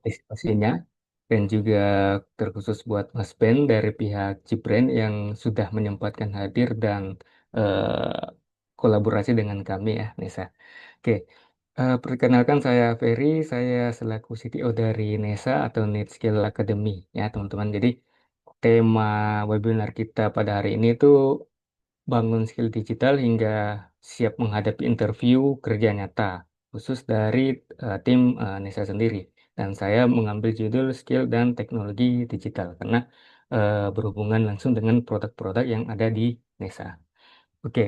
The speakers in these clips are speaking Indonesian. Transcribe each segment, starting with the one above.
partisipasinya dan juga terkhusus buat Mas Ben dari pihak Cipren yang sudah menyempatkan hadir dan kolaborasi dengan kami ya, Nesa. Oke, perkenalkan saya Ferry, saya selaku CTO dari NESA atau Need Skill Academy ya teman-teman. Jadi tema webinar kita pada hari ini tuh bangun skill digital hingga siap menghadapi interview kerja nyata, khusus dari tim NESA sendiri. Dan saya mengambil judul skill dan teknologi digital karena berhubungan langsung dengan produk-produk yang ada di NESA. Oke,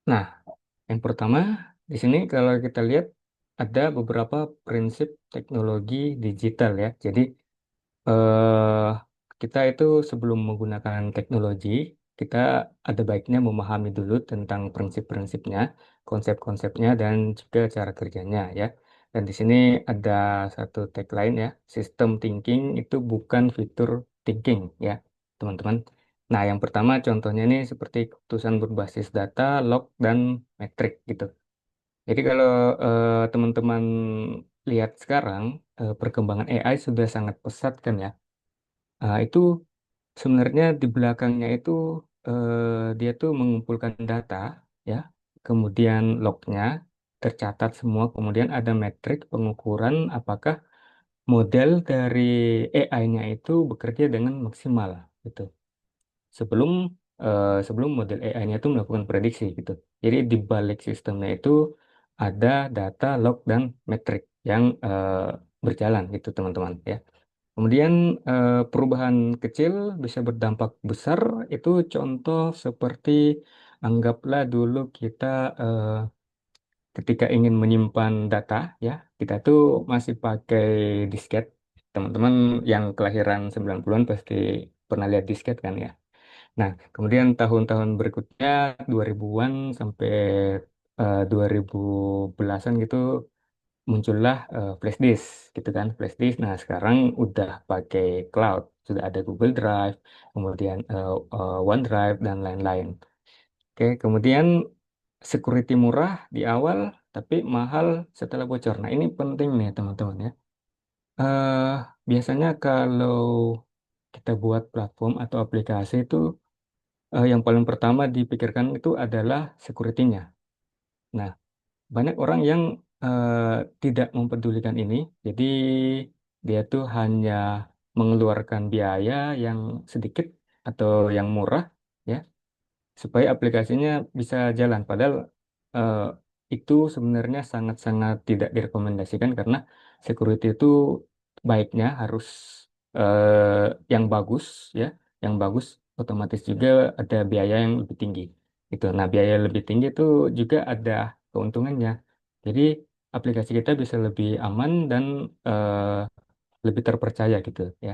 nah yang pertama di sini kalau kita lihat ada beberapa prinsip teknologi digital ya. Jadi eh, kita itu sebelum menggunakan teknologi, kita ada baiknya memahami dulu tentang prinsip-prinsipnya, konsep-konsepnya, dan juga cara kerjanya ya. Dan di sini ada satu tagline ya, sistem thinking itu bukan fitur thinking ya, teman-teman. Nah, yang pertama contohnya ini seperti keputusan berbasis data, log, dan metrik gitu. Jadi kalau teman-teman lihat sekarang, perkembangan AI sudah sangat pesat kan ya. Itu sebenarnya di belakangnya itu dia tuh mengumpulkan data ya, kemudian lognya tercatat semua, kemudian ada metrik pengukuran apakah model dari AI-nya itu bekerja dengan maksimal gitu. Sebelum sebelum model AI-nya itu melakukan prediksi gitu. Jadi di balik sistemnya itu ada data, log, dan metrik yang berjalan gitu teman-teman ya. Kemudian perubahan kecil bisa berdampak besar. Itu contoh seperti anggaplah dulu kita eh, ketika ingin menyimpan data ya, kita tuh masih pakai disket. Teman-teman yang kelahiran 90-an pasti pernah lihat disket kan ya. Nah, kemudian tahun-tahun berikutnya 2000-an sampai 2010-an gitu muncullah flash disk gitu kan flash disk. Nah sekarang udah pakai cloud, sudah ada Google Drive, kemudian OneDrive dan lain-lain. Oke, kemudian security murah di awal tapi mahal setelah bocor. Nah ini penting nih teman-teman ya. eh Biasanya kalau kita buat platform atau aplikasi itu yang paling pertama dipikirkan itu adalah security-nya. Nah, banyak orang yang tidak mempedulikan ini, jadi dia tuh hanya mengeluarkan biaya yang sedikit atau yang murah, ya, supaya aplikasinya bisa jalan. Padahal eh, itu sebenarnya sangat-sangat tidak direkomendasikan karena security itu baiknya harus yang bagus, ya, yang bagus. Otomatis juga ada biaya yang lebih tinggi. Itu. Nah, biaya lebih tinggi itu juga ada keuntungannya. Jadi aplikasi kita bisa lebih aman dan lebih terpercaya gitu ya.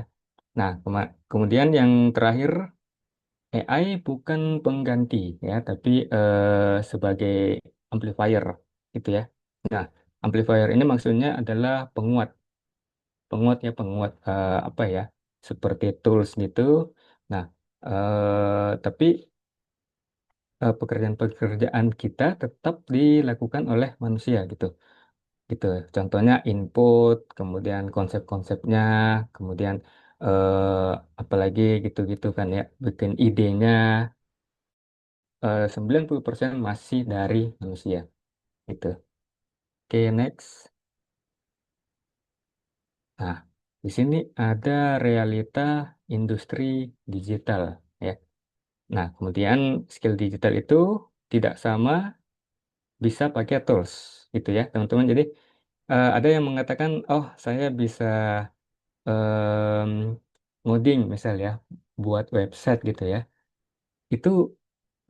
Nah, kemudian yang terakhir AI bukan pengganti ya, tapi sebagai amplifier gitu ya. Nah, amplifier ini maksudnya adalah penguat, penguat ya, penguat apa ya, seperti tools gitu. Nah, tapi pekerjaan-pekerjaan kita tetap dilakukan oleh manusia gitu. Gitu. Contohnya input, kemudian konsep-konsepnya, kemudian eh, apalagi gitu-gitu kan ya, bikin idenya 90% masih dari manusia gitu. Oke, next. Nah, di sini ada realita industri digital ya. Nah, kemudian skill digital itu tidak sama bisa pakai tools gitu ya, teman-teman. Jadi ada yang mengatakan, oh saya bisa em, ngoding misal ya, buat website gitu ya. Itu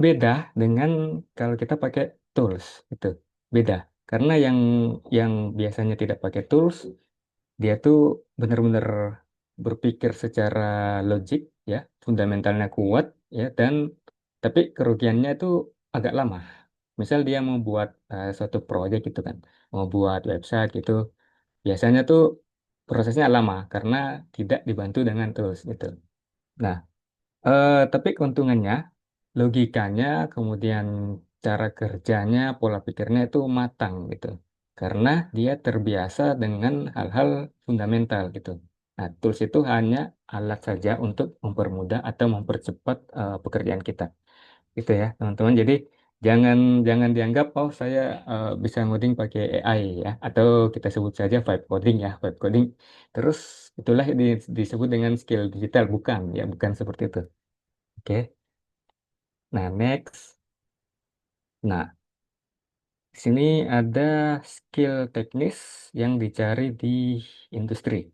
beda dengan kalau kita pakai tools itu beda. Karena yang biasanya tidak pakai tools, dia tuh benar-benar berpikir secara logik ya, fundamentalnya kuat ya, dan tapi kerugiannya itu agak lama. Misal dia mau buat suatu proyek gitu kan, mau buat website gitu, biasanya tuh prosesnya lama karena tidak dibantu dengan tools gitu. Nah, tapi keuntungannya, logikanya, kemudian cara kerjanya, pola pikirnya itu matang gitu. karena dia terbiasa dengan hal-hal fundamental gitu. Nah, tools itu hanya alat saja untuk mempermudah atau mempercepat pekerjaan kita. Gitu ya, teman-teman. Jadi jangan jangan dianggap oh saya bisa ngoding pakai AI ya, atau kita sebut saja vibe coding ya, vibe coding. Terus itulah disebut dengan skill digital, bukan ya, bukan seperti itu. Oke. Nah, next. Nah, di sini ada skill teknis yang dicari di industri.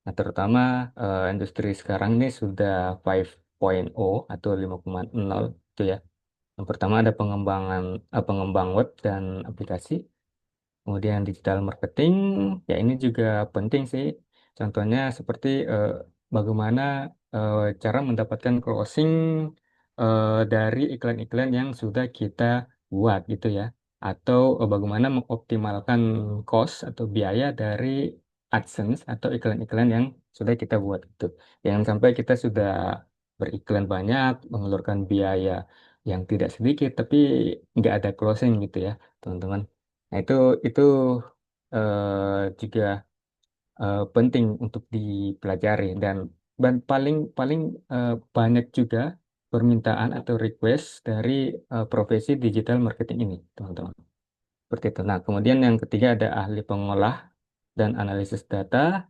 Nah, terutama industri sekarang ini sudah 5.0 atau 5.0 itu ya. Yang pertama ada pengembang web dan aplikasi. Kemudian digital marketing, ya ini juga penting sih. Contohnya seperti bagaimana cara mendapatkan closing dari iklan-iklan yang sudah kita buat gitu ya. Atau bagaimana mengoptimalkan cost atau biaya dari AdSense atau iklan-iklan yang sudah kita buat gitu. Jangan sampai kita sudah beriklan banyak, mengeluarkan biaya yang tidak sedikit, tapi nggak ada closing gitu ya, teman-teman. Nah, itu juga penting untuk dipelajari dan paling paling banyak juga permintaan atau request dari profesi digital marketing ini, teman-teman. Seperti itu. Nah, kemudian yang ketiga ada ahli pengolah dan analisis data.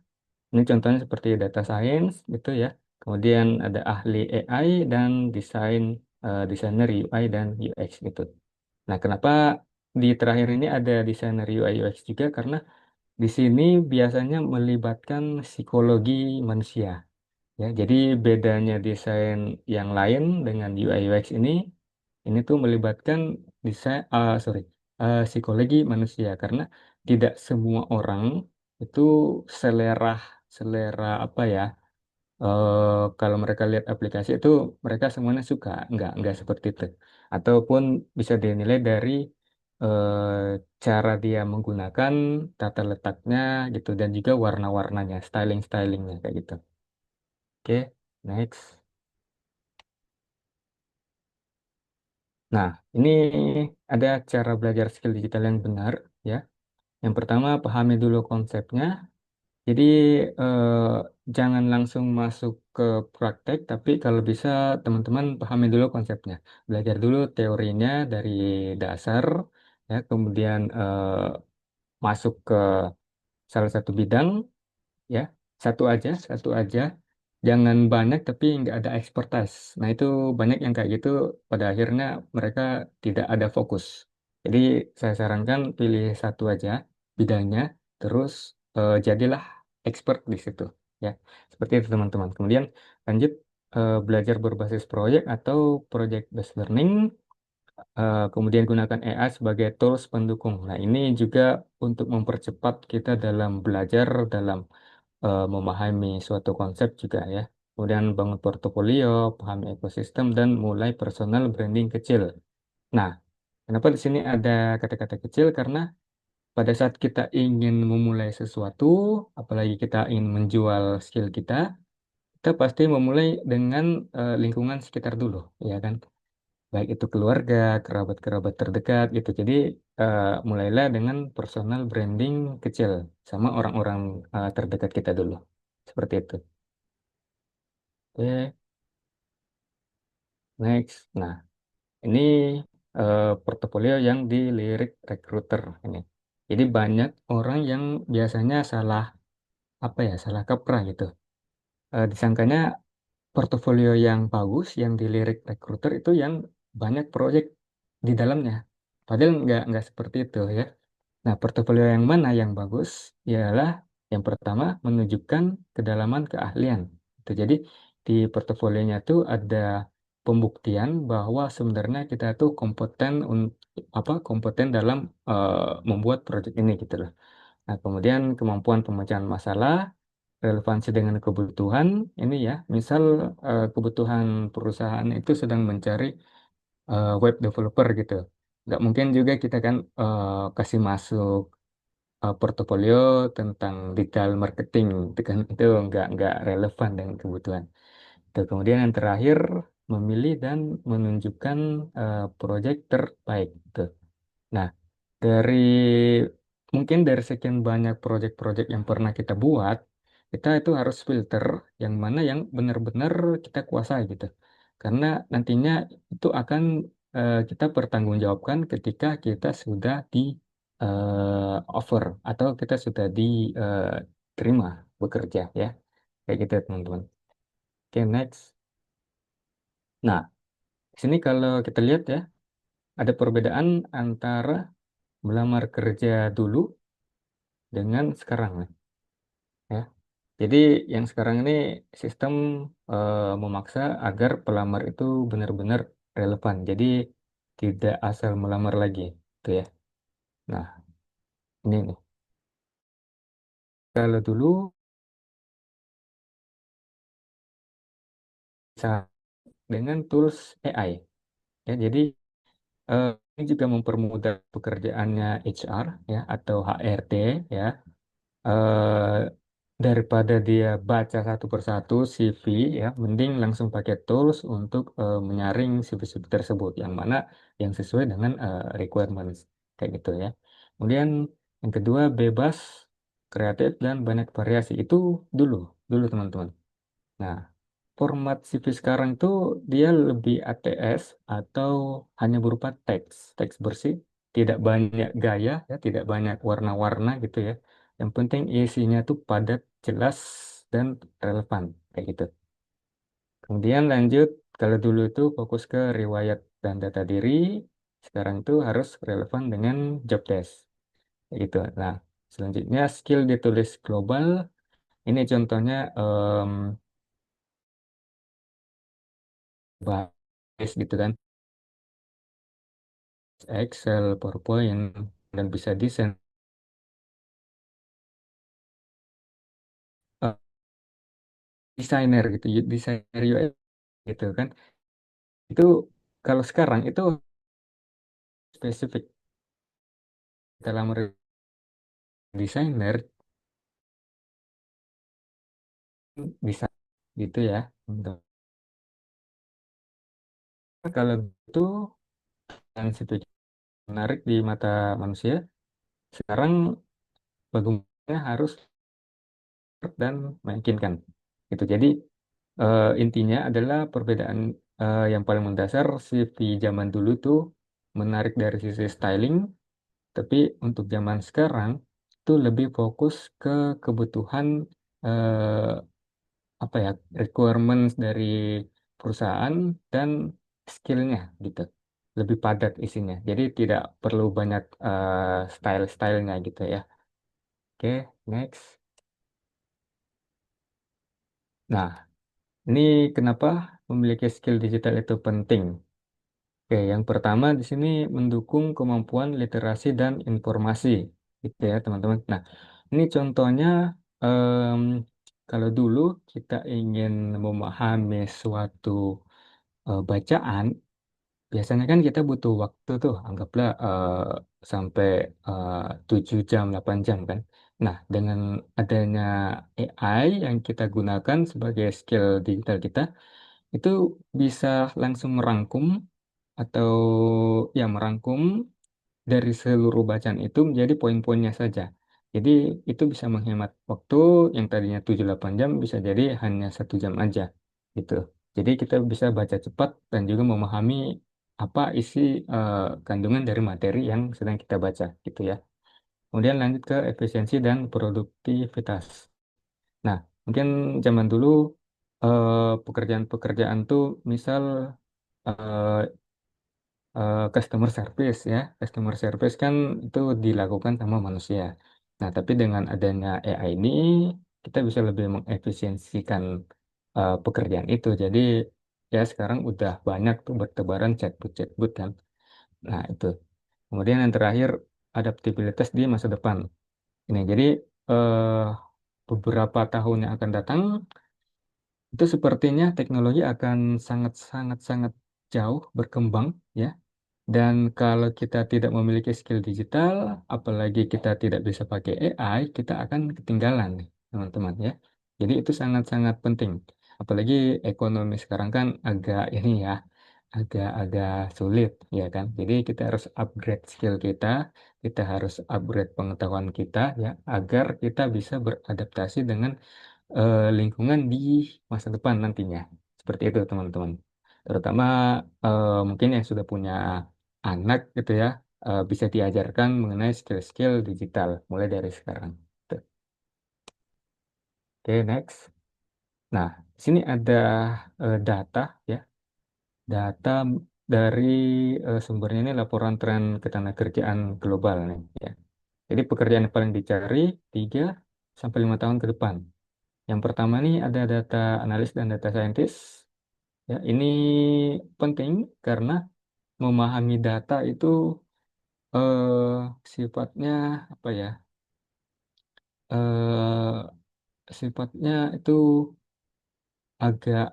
Ini contohnya seperti data science gitu ya. Kemudian ada ahli AI dan desainer UI dan UX gitu. Nah, kenapa di terakhir ini ada desainer UI UX juga? Karena di sini biasanya melibatkan psikologi manusia. Ya, jadi bedanya desain yang lain dengan UI UX ini tuh melibatkan psikologi manusia karena tidak semua orang itu selera selera apa ya, kalau mereka lihat aplikasi itu mereka semuanya suka, nggak seperti itu. Ataupun bisa dinilai dari cara dia menggunakan tata letaknya gitu dan juga warna-warnanya, styling-stylingnya kayak gitu. Oke, next. Nah, ini ada cara belajar skill digital yang benar ya. Yang pertama, pahami dulu konsepnya. Jadi eh, jangan langsung masuk ke praktek, tapi kalau bisa teman-teman pahami dulu konsepnya. Belajar dulu teorinya dari dasar, ya, kemudian masuk ke salah satu bidang, ya, satu aja. Jangan banyak tapi nggak ada expertise. Nah itu banyak yang kayak gitu, pada akhirnya mereka tidak ada fokus. Jadi saya sarankan pilih satu aja bidangnya, terus jadilah expert di situ. Ya, seperti itu teman-teman. Kemudian lanjut belajar berbasis proyek atau project based learning. Kemudian gunakan AI sebagai tools pendukung. Nah ini juga untuk mempercepat kita dalam belajar, dalam memahami suatu konsep juga ya. Kemudian bangun portofolio, pahami ekosistem, dan mulai personal branding kecil. Nah, kenapa di sini ada kata-kata kecil? Karena pada saat kita ingin memulai sesuatu, apalagi kita ingin menjual skill kita pasti memulai dengan lingkungan sekitar dulu, ya kan? Baik itu keluarga, kerabat-kerabat terdekat gitu. Jadi mulailah dengan personal branding kecil sama orang-orang terdekat kita dulu. Seperti itu. Oke, next. Nah, ini portofolio yang dilirik recruiter ini. Jadi banyak orang yang biasanya salah apa ya, salah kaprah gitu. Disangkanya portofolio yang bagus, yang dilirik recruiter itu yang banyak proyek di dalamnya. Padahal nggak seperti itu ya. Nah, portofolio yang mana yang bagus ialah yang pertama menunjukkan kedalaman keahlian. Itu jadi di portofolionya itu ada pembuktian bahwa sebenarnya kita tuh kompeten dalam membuat proyek ini gitu loh. Nah, kemudian kemampuan pemecahan masalah, relevansi dengan kebutuhan ini ya. Misal kebutuhan perusahaan itu sedang mencari web developer gitu. Nggak mungkin juga kita kan kasih masuk portofolio tentang digital marketing itu kan itu nggak relevan dengan kebutuhan. Itu kemudian yang terakhir memilih dan menunjukkan proyek terbaik. Gitu. Nah, dari mungkin dari sekian banyak proyek-proyek yang pernah kita buat, kita itu harus filter yang mana yang benar-benar kita kuasai gitu. Karena nantinya itu akan kita pertanggungjawabkan ketika kita sudah di offer atau kita sudah diterima bekerja ya. Kayak gitu teman-teman. Oke, next. Nah, di sini kalau kita lihat ya, ada perbedaan antara melamar kerja dulu dengan sekarang ya. Jadi yang sekarang ini sistem memaksa agar pelamar itu benar-benar relevan. Jadi tidak asal melamar lagi, gitu ya. Nah, ini nih. Kalau dulu bisa dengan tools AI, ya. Jadi ini juga mempermudah pekerjaannya HR ya atau HRD ya. eh, Daripada dia baca satu persatu CV ya, mending langsung pakai tools untuk menyaring CV-CV tersebut yang mana yang sesuai dengan requirements kayak gitu ya. Kemudian yang kedua bebas, kreatif dan banyak variasi itu dulu dulu teman-teman. Nah, format CV sekarang tuh dia lebih ATS atau hanya berupa teks bersih, tidak banyak gaya ya, tidak banyak warna-warna gitu ya. Yang penting isinya tuh padat, jelas dan relevan kayak gitu. Kemudian lanjut, kalau dulu itu fokus ke riwayat dan data diri, sekarang itu harus relevan dengan job desk kayak gitu. Nah, selanjutnya skill ditulis global. Ini contohnya bahas gitu kan. Excel, PowerPoint, dan bisa desain eh, desainer gitu, desainer UX gitu kan. Itu kalau sekarang itu spesifik dalam desainer bisa gitu ya. Untuk kalau itu yang situ menarik di mata manusia, sekarang bagaimana harus dan meyakinkan. Gitu. Jadi intinya adalah perbedaan yang paling mendasar CV zaman dulu tuh menarik dari sisi styling. Tapi untuk zaman sekarang itu lebih fokus ke kebutuhan eh, apa ya requirements dari perusahaan dan skillnya gitu. Lebih padat isinya. Jadi tidak perlu banyak style-stylenya gitu ya. Oke, next. Nah, ini kenapa memiliki skill digital itu penting? Oke, yang pertama di sini mendukung kemampuan literasi dan informasi, gitu ya teman-teman. Nah, ini contohnya em, kalau dulu kita ingin memahami suatu bacaan, biasanya kan kita butuh waktu tuh, anggaplah sampai eh, 7 jam, 8 jam kan. Nah, dengan adanya AI yang kita gunakan sebagai skill digital kita, itu bisa langsung merangkum atau ya merangkum dari seluruh bacaan itu menjadi poin-poinnya saja. Jadi itu bisa menghemat waktu yang tadinya 7-8 jam bisa jadi hanya 1 jam aja gitu. Jadi kita bisa baca cepat dan juga memahami apa isi kandungan dari materi yang sedang kita baca gitu ya. Kemudian lanjut ke efisiensi dan produktivitas. Nah, mungkin zaman dulu pekerjaan-pekerjaan tuh misal eh, customer service ya. Customer service kan itu dilakukan sama manusia. Nah, tapi dengan adanya AI ini kita bisa lebih mengefisiensikan pekerjaan itu. Jadi ya sekarang udah banyak tuh bertebaran chatbot-chatbot kan. Nah, itu. Kemudian yang terakhir adaptabilitas di masa depan. Ini jadi eh, beberapa tahun yang akan datang itu sepertinya teknologi akan sangat jauh berkembang ya. Dan kalau kita tidak memiliki skill digital, apalagi kita tidak bisa pakai AI, kita akan ketinggalan, nih, teman-teman ya. Jadi itu sangat-sangat penting. Apalagi ekonomi sekarang kan agak ini ya, agak-agak sulit, ya kan? Jadi kita harus upgrade skill kita harus upgrade pengetahuan kita, ya, agar kita bisa beradaptasi dengan lingkungan di masa depan nantinya. Seperti itu, teman-teman. Terutama mungkin yang sudah punya anak gitu ya, bisa diajarkan mengenai skill-skill digital mulai dari sekarang. Tuh. Oke, next. Nah, di sini ada data ya, data dari sumbernya ini laporan tren ketenagakerjaan global nih ya. Jadi pekerjaan yang paling dicari 3 sampai 5 tahun ke depan. Yang pertama nih ada data analis dan data scientist. Ya, ini penting karena memahami data itu sifatnya apa ya? Sifatnya itu agak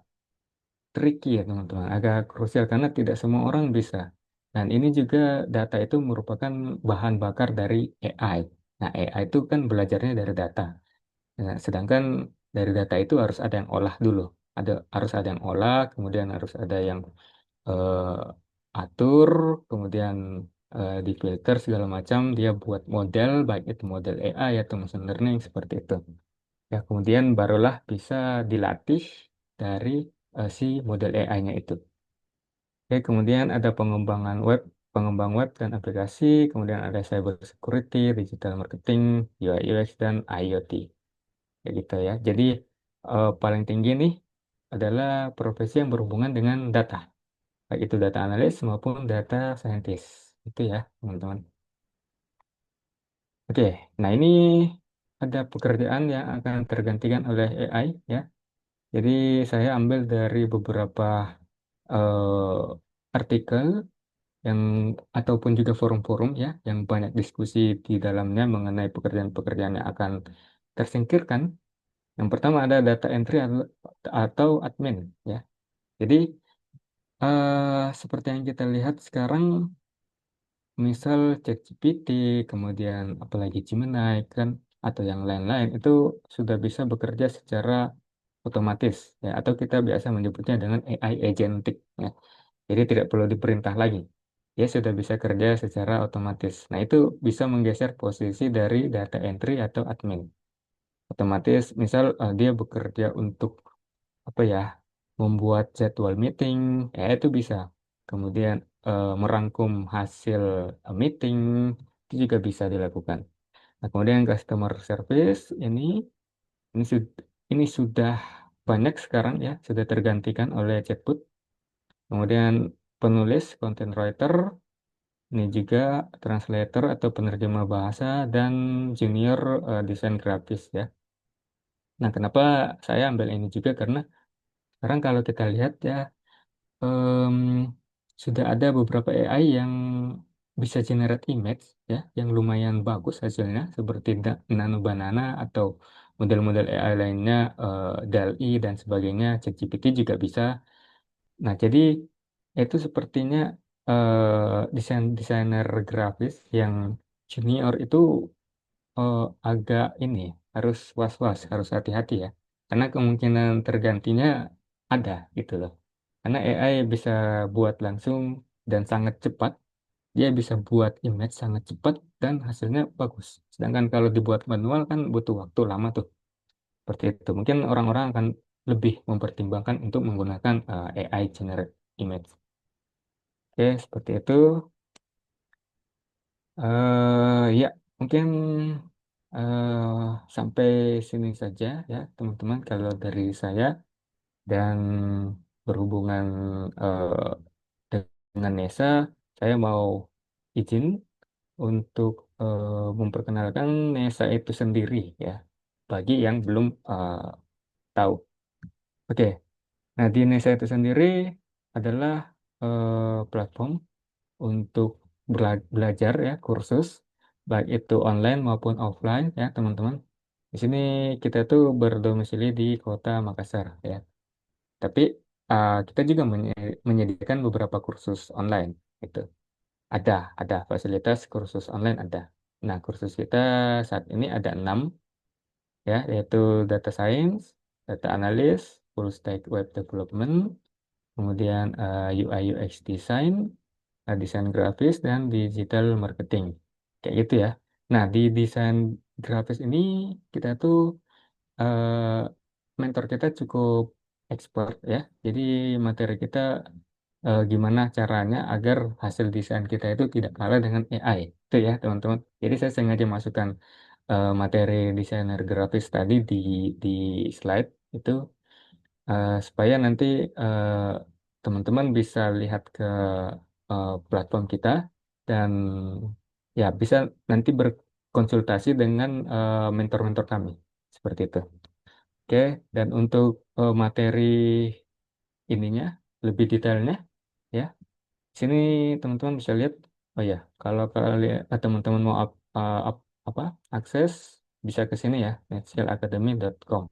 tricky ya teman-teman, agak krusial karena tidak semua orang bisa. Dan ini juga data itu merupakan bahan bakar dari AI. Nah, AI itu kan belajarnya dari data. Nah, sedangkan dari data itu harus ada yang olah dulu. Harus ada yang olah, kemudian harus ada yang atur, kemudian difilter segala macam. Dia buat model, baik itu model AI atau machine learning seperti itu. Ya, kemudian barulah bisa dilatih dari si model AI-nya itu. Oke, kemudian ada pengembang web dan aplikasi, kemudian ada cyber security, digital marketing, UI UX dan IoT. Kayak gitu ya. Jadi paling tinggi nih adalah profesi yang berhubungan dengan data, baik itu data analis maupun data scientist. Itu ya, teman-teman. Oke, nah ini ada pekerjaan yang akan tergantikan oleh AI ya. Jadi saya ambil dari beberapa artikel yang ataupun juga forum-forum ya yang banyak diskusi di dalamnya mengenai pekerjaan-pekerjaan yang akan tersingkirkan. Yang pertama ada data entry atau admin ya. Jadi seperti yang kita lihat sekarang, misal ChatGPT, kemudian apalagi Gemini kan atau yang lain-lain itu sudah bisa bekerja secara otomatis ya atau kita biasa menyebutnya dengan AI agentic ya. Jadi tidak perlu diperintah lagi. Dia sudah bisa kerja secara otomatis. Nah, itu bisa menggeser posisi dari data entry atau admin. Otomatis, misal dia bekerja untuk apa ya, membuat jadwal meeting, ya itu bisa. Kemudian merangkum hasil meeting itu juga bisa dilakukan. Nah, kemudian customer service ini sudah banyak sekarang ya, sudah tergantikan oleh chatbot. Kemudian penulis, content writer, ini juga translator atau penerjemah bahasa dan junior desain grafis ya. Nah, kenapa saya ambil ini juga karena sekarang kalau kita lihat ya em, sudah ada beberapa AI yang bisa generate image ya yang lumayan bagus hasilnya seperti Nano Banana atau model-model AI lainnya DALL-E dan sebagainya, ChatGPT juga bisa. Nah, jadi itu sepertinya desainer grafis yang junior itu agak ini harus was-was, harus hati-hati ya. Karena kemungkinan tergantinya ada gitu loh. Karena AI bisa buat langsung dan sangat cepat. Dia bisa buat image sangat cepat dan hasilnya bagus. Sedangkan kalau dibuat manual kan butuh waktu lama tuh. Seperti itu. Mungkin orang-orang akan lebih mempertimbangkan untuk menggunakan AI generate image. Oke, seperti itu. Ya, mungkin sampai sini saja ya, teman-teman. Kalau dari saya dan berhubungan dengan Nesa, saya mau izin untuk memperkenalkan Nesa itu sendiri ya, bagi yang belum tahu. Oke, nah di Nesa itu sendiri adalah platform untuk belajar ya kursus baik itu online maupun offline ya teman-teman. Di sini kita tuh berdomisili di Kota Makassar ya. Tapi kita juga menyediakan beberapa kursus online itu. Ada ada fasilitas kursus online ada. Nah, kursus kita saat ini ada 6 ya, yaitu data science, data analyst, full stack web development, kemudian UI UX design, desain grafis, dan digital marketing. Kayak gitu ya. Nah, di desain grafis ini kita tuh mentor kita cukup expert ya. Jadi materi kita gimana caranya agar hasil desain kita itu tidak kalah dengan AI. Itu ya, teman-teman. Jadi saya sengaja masukkan materi desainer grafis tadi di slide itu supaya nanti eh, teman-teman bisa lihat ke platform kita dan ya bisa nanti berkonsultasi dengan mentor-mentor kami seperti itu. Oke, dan untuk materi ininya lebih detailnya ya, sini teman-teman bisa lihat. Oh ya, kalau kalian teman-teman mau apa akses bisa ke sini ya, netskillacademy.com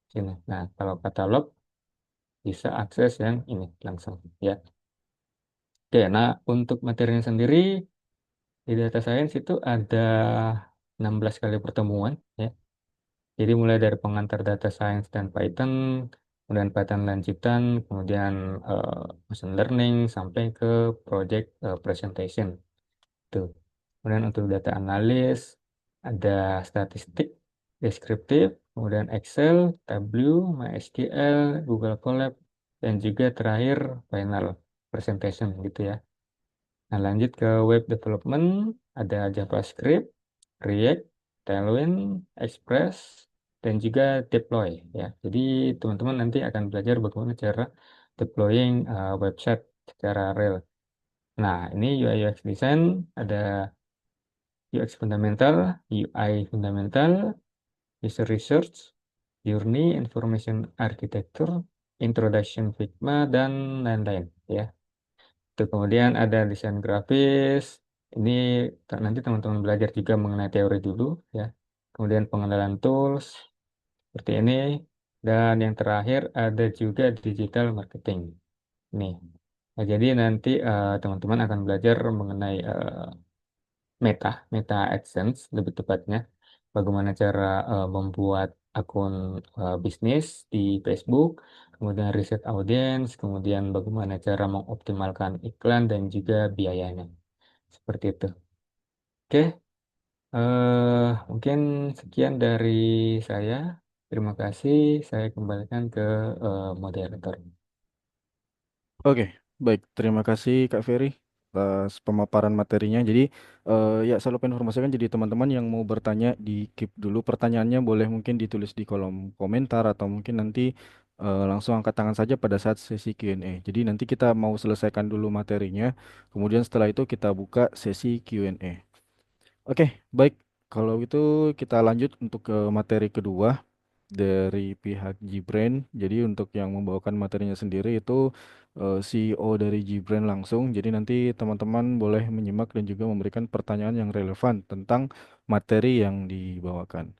sini. Nah, kalau katalog bisa akses yang ini langsung ya. Oke, nah untuk materinya sendiri di data science itu ada 16 kali pertemuan ya. Jadi mulai dari pengantar data science dan Python, kemudian Python lanjutan, kemudian eh, machine learning sampai ke project presentation. Tuh. Kemudian untuk data analis ada statistik, deskriptif, kemudian Excel, Tableau, MySQL, Google Colab, dan juga terakhir final presentation gitu ya. Nah, lanjut ke web development, ada JavaScript, React, Tailwind, Express, dan juga deploy ya. Jadi teman-teman nanti akan belajar bagaimana cara deploying website secara real. Nah, ini UI UX design ada UX fundamental, UI fundamental, user research, journey, information architecture, introduction Figma, dan lain-lain ya. Itu kemudian ada desain grafis. Ini nanti teman-teman belajar juga mengenai teori dulu ya. Kemudian pengenalan tools seperti ini. Dan yang terakhir ada juga digital marketing. Nih. Nah, jadi nanti teman-teman akan belajar mengenai Meta AdSense lebih tepatnya. Bagaimana cara membuat akun bisnis di Facebook, kemudian riset audiens, kemudian bagaimana cara mengoptimalkan iklan dan juga biayanya. Seperti itu. Oke, mungkin sekian dari saya. Terima kasih. Saya kembalikan ke moderator. Oke, baik. Terima kasih Kak Ferry atas pemaparan materinya. Jadi ya saya lupa informasikan jadi teman-teman yang mau bertanya di keep dulu pertanyaannya boleh mungkin ditulis di kolom komentar atau mungkin nanti langsung angkat tangan saja pada saat sesi Q&A. Jadi nanti kita mau selesaikan dulu materinya, kemudian setelah itu kita buka sesi Q&A. Oke, baik. Kalau itu kita lanjut untuk ke materi kedua dari pihak Gibran. Jadi untuk yang membawakan materinya sendiri itu CEO dari Gibran langsung. Jadi nanti teman-teman boleh menyimak dan juga memberikan pertanyaan yang relevan tentang materi yang dibawakan.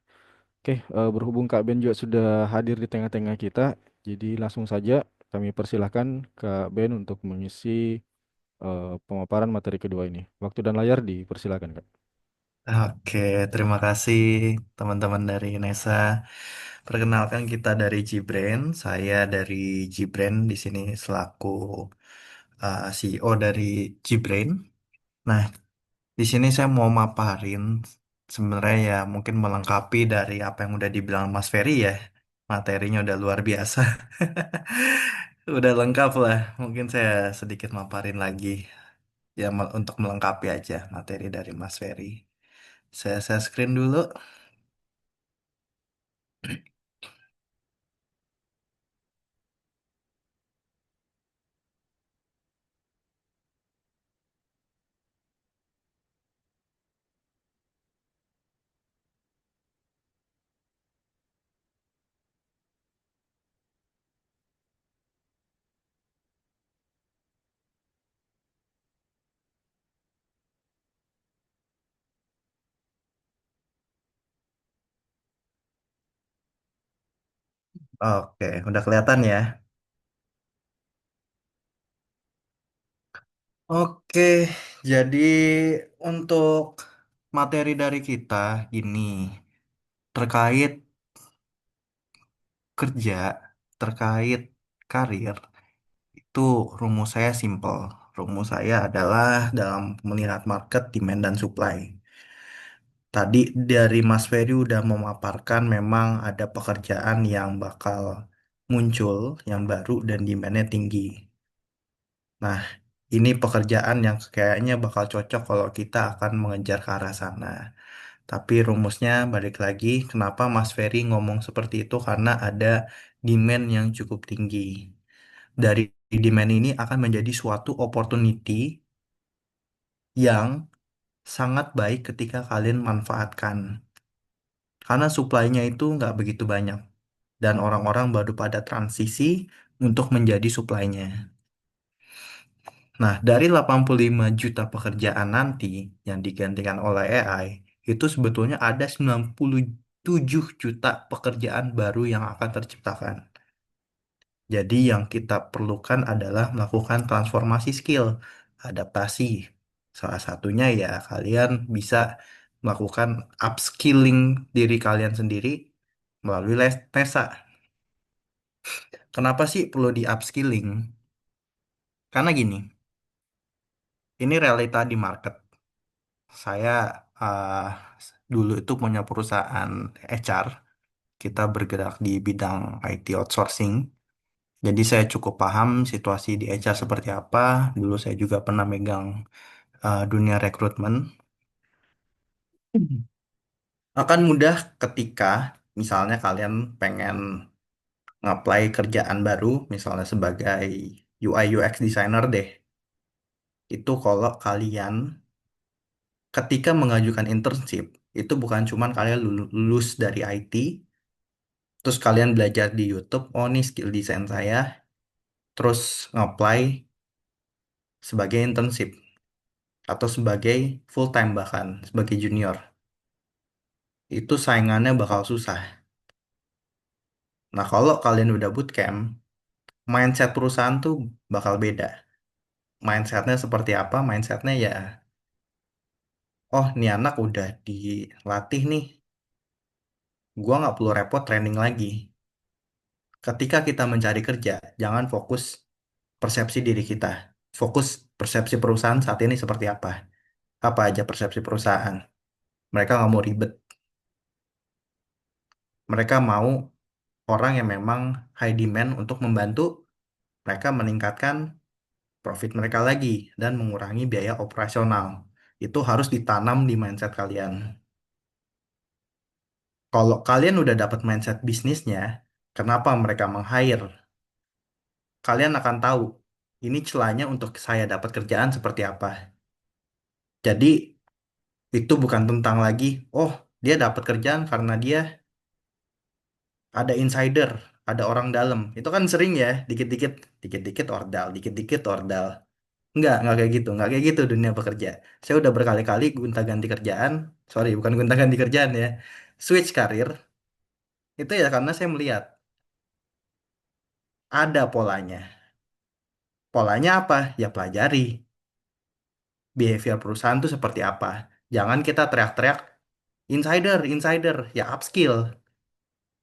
Oke, berhubung Kak Ben juga sudah hadir di tengah-tengah kita, jadi langsung saja kami persilahkan Kak Ben untuk mengisi pemaparan materi kedua ini. Waktu dan layar dipersilakan, Kak. Oke, terima kasih teman-teman dari Nesa. Perkenalkan kita dari Gbrain. Saya dari Gbrain di sini selaku CEO dari Gbrain. Nah, di sini saya mau maparin sebenarnya ya mungkin melengkapi dari apa yang udah dibilang Mas Ferry ya. Materinya udah luar biasa. Udah lengkap lah. Mungkin saya sedikit maparin lagi ya untuk melengkapi aja materi dari Mas Ferry. Saya screen dulu. Oke, udah kelihatan ya. Oke, jadi untuk materi dari kita ini terkait kerja, terkait karir. itu rumus saya simple. Rumus saya adalah dalam melihat market, demand, dan supply. Tadi dari Mas Ferry udah memaparkan memang ada pekerjaan yang bakal muncul, yang baru dan demand-nya tinggi. Nah, ini pekerjaan yang kayaknya bakal cocok kalau kita akan mengejar ke arah sana. Tapi rumusnya balik lagi, kenapa Mas Ferry ngomong seperti itu? Karena ada demand yang cukup tinggi. Dari demand ini akan menjadi suatu opportunity yang sangat baik ketika kalian manfaatkan. Karena supply-nya itu nggak begitu banyak. Dan orang-orang baru pada transisi untuk menjadi supply-nya. Nah, dari 85 juta pekerjaan nanti yang digantikan oleh AI, itu sebetulnya ada 97 juta pekerjaan baru yang akan terciptakan. Jadi yang kita perlukan adalah melakukan transformasi skill, adaptasi. Salah satunya ya kalian bisa melakukan upskilling diri kalian sendiri melalui les TESA. Kenapa sih perlu di upskilling? Karena gini, ini realita di market. Saya uh, dulu itu punya perusahaan HR. Kita bergerak di bidang IT outsourcing. Jadi saya cukup paham situasi di HR seperti apa. Dulu saya juga pernah megang dunia rekrutmen. Mhm. Akan mudah ketika misalnya kalian pengen nge-apply kerjaan baru, misalnya sebagai UI UX designer deh. Itu kalau kalian ketika mengajukan internship, itu bukan cuma kalian lulus dari IT, terus kalian belajar di YouTube, oh ini skill desain saya, terus nge-apply sebagai internship atau sebagai full time bahkan sebagai junior. Itu saingannya bakal susah. Nah, kalau kalian udah bootcamp, mindset perusahaan tuh bakal beda. Mindsetnya seperti apa? Mindsetnya ya, oh nih anak udah dilatih nih, gua nggak perlu repot training lagi. Ketika kita mencari kerja, jangan fokus persepsi diri kita. Fokus persepsi perusahaan saat ini seperti apa. Apa aja persepsi perusahaan. Mereka nggak mau ribet. Mereka mau orang yang memang high demand untuk membantu mereka meningkatkan profit mereka lagi dan mengurangi biaya operasional. Itu harus ditanam di mindset kalian. Kalau kalian udah dapat mindset bisnisnya, kenapa mereka meng-hire? Kalian akan tahu ini celahnya untuk saya dapat kerjaan seperti apa. Jadi itu bukan tentang lagi, oh dia dapat kerjaan karena dia ada insider, ada orang dalam. Itu kan sering ya, dikit-dikit, dikit-dikit ordal, dikit-dikit ordal. Enggak kayak gitu, enggak kayak gitu dunia pekerja. Saya udah berkali-kali gonta-ganti kerjaan, sorry, bukan gonta-ganti kerjaan ya, switch karir, itu ya karena saya melihat ada polanya. Polanya apa? Ya pelajari behavior perusahaan itu seperti apa. Jangan kita teriak-teriak, insider, insider, ya upskill.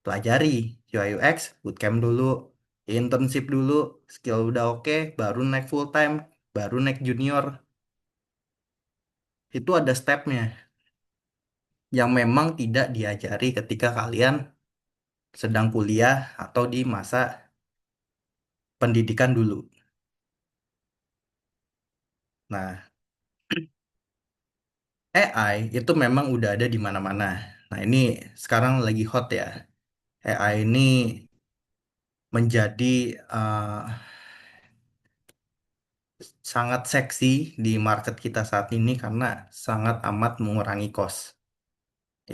Pelajari UI UX, bootcamp dulu, internship dulu, skill udah oke, baru naik full time, baru naik junior. Itu ada stepnya yang memang tidak diajari ketika kalian sedang kuliah atau di masa pendidikan dulu. Nah, AI itu memang udah ada di mana-mana. Nah, ini sekarang lagi hot ya. AI ini menjadi sangat seksi di market kita saat ini karena sangat amat mengurangi cost.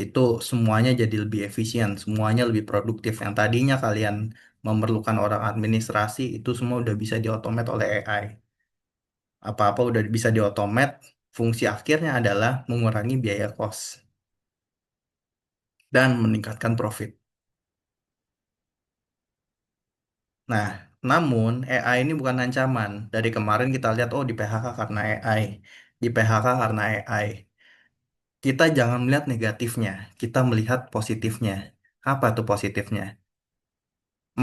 Itu semuanya jadi lebih efisien, semuanya lebih produktif. Yang tadinya kalian memerlukan orang administrasi, itu semua udah bisa diotomat oleh AI. Apa-apa udah bisa diotomat, fungsi akhirnya adalah mengurangi biaya cost dan meningkatkan profit. Nah, namun AI ini bukan ancaman. Dari kemarin kita lihat, oh di PHK karena AI, di PHK karena AI. Kita jangan melihat negatifnya, kita melihat positifnya. Apa tuh positifnya?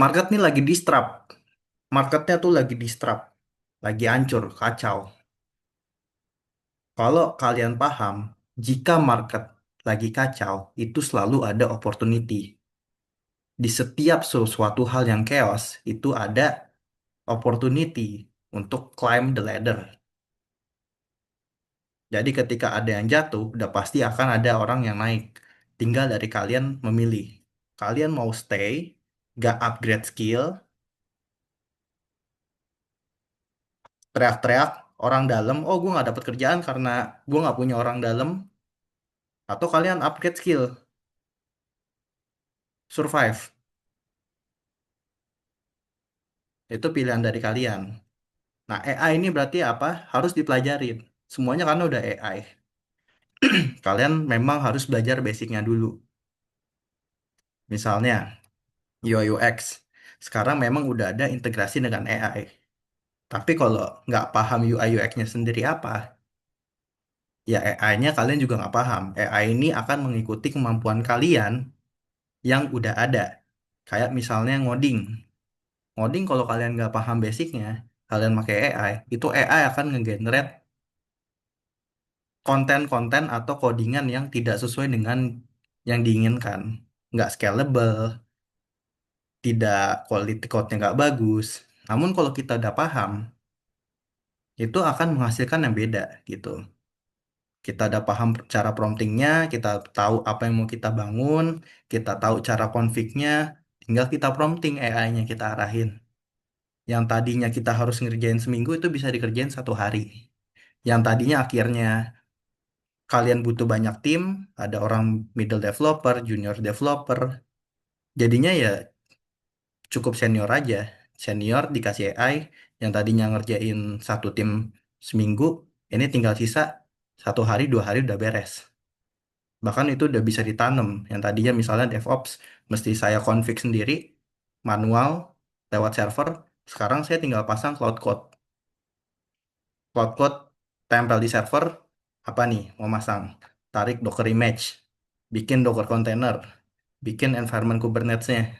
Market ini lagi disrupt. marketnya tuh lagi disrupt, lagi hancur, kacau. Kalau kalian paham, jika market lagi kacau, itu selalu ada opportunity. Di setiap sesuatu hal yang chaos, itu ada opportunity untuk climb the ladder. Jadi ketika ada yang jatuh, udah pasti akan ada orang yang naik. Tinggal dari kalian memilih. Kalian mau stay, gak upgrade skill, teriak-teriak orang dalam, oh gue gak dapet kerjaan karena gue gak punya orang dalam, atau kalian upgrade skill, survive. Itu pilihan dari kalian. Nah, AI ini berarti apa? Harus dipelajarin. Semuanya karena udah AI. Kalian memang harus belajar basicnya dulu. Misalnya, UI UX. Sekarang memang udah ada integrasi dengan AI. Tapi kalau nggak paham UI UX-nya sendiri apa, ya AI-nya kalian juga nggak paham. AI ini akan mengikuti kemampuan kalian yang udah ada. Kayak misalnya ngoding. Ngoding kalau kalian nggak paham basicnya, kalian pakai AI, itu AI akan ngegenerate konten-konten atau codingan yang tidak sesuai dengan yang diinginkan. Nggak scalable, tidak quality code-nya nggak bagus. Namun kalau kita udah paham, itu akan menghasilkan yang beda gitu. Kita udah paham cara promptingnya, kita tahu apa yang mau kita bangun, kita tahu cara config-nya, tinggal kita prompting AI-nya kita arahin. Yang tadinya kita harus ngerjain seminggu itu bisa dikerjain 1 hari. Yang tadinya akhirnya kalian butuh banyak tim, ada orang middle developer, junior developer, jadinya ya cukup senior aja. Senior dikasih AI, yang tadinya ngerjain satu tim seminggu, ini tinggal sisa 1 hari, 2 hari udah beres. Bahkan itu udah bisa ditanam. Yang tadinya misalnya DevOps, mesti saya config sendiri, manual, lewat server, sekarang saya tinggal pasang Cloud Code. Cloud Code tempel di server, apa nih mau masang? Tarik Docker image, bikin Docker container, bikin environment Kubernetes-nya.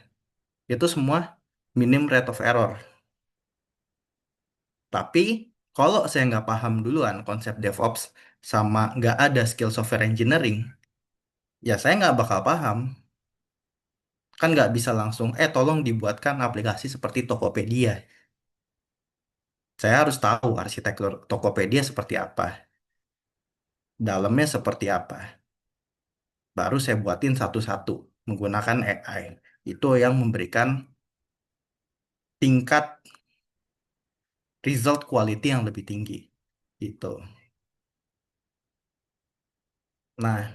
Itu semua minim rate of error. Tapi kalau saya nggak paham duluan konsep DevOps sama nggak ada skill software engineering, ya saya nggak bakal paham. Kan nggak bisa langsung, tolong dibuatkan aplikasi seperti Tokopedia. Saya harus tahu arsitektur Tokopedia seperti apa, dalamnya seperti apa. Baru saya buatin satu-satu menggunakan AI. Itu yang memberikan tingkat result quality yang lebih tinggi. Gitu. Nah,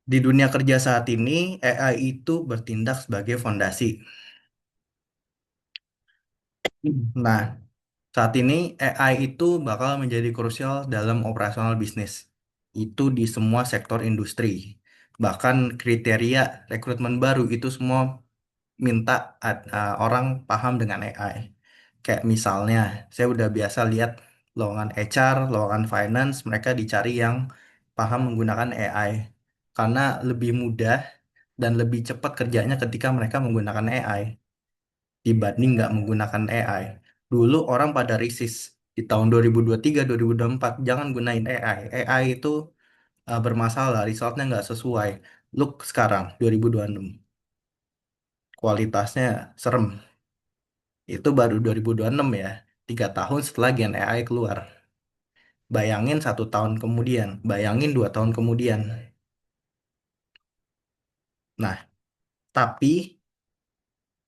di dunia kerja saat ini, AI itu bertindak sebagai fondasi. Nah, saat ini AI itu bakal menjadi krusial dalam operasional bisnis. Itu di semua sektor industri. Bahkan kriteria rekrutmen baru itu semua minta orang paham dengan AI. Kayak misalnya, saya udah biasa lihat lowongan HR, lowongan finance, mereka dicari yang paham menggunakan AI. Karena lebih mudah dan lebih cepat kerjanya ketika mereka menggunakan AI dibanding nggak menggunakan AI. Dulu orang pada risis di tahun 2023, 2024, jangan gunain AI. AI itu bermasalah, resultnya nggak sesuai. Look sekarang, 2026, kualitasnya serem. Itu baru 2026 ya, 3 tahun setelah Gen AI keluar. Bayangin 1 tahun kemudian, bayangin 2 tahun kemudian. Nah, tapi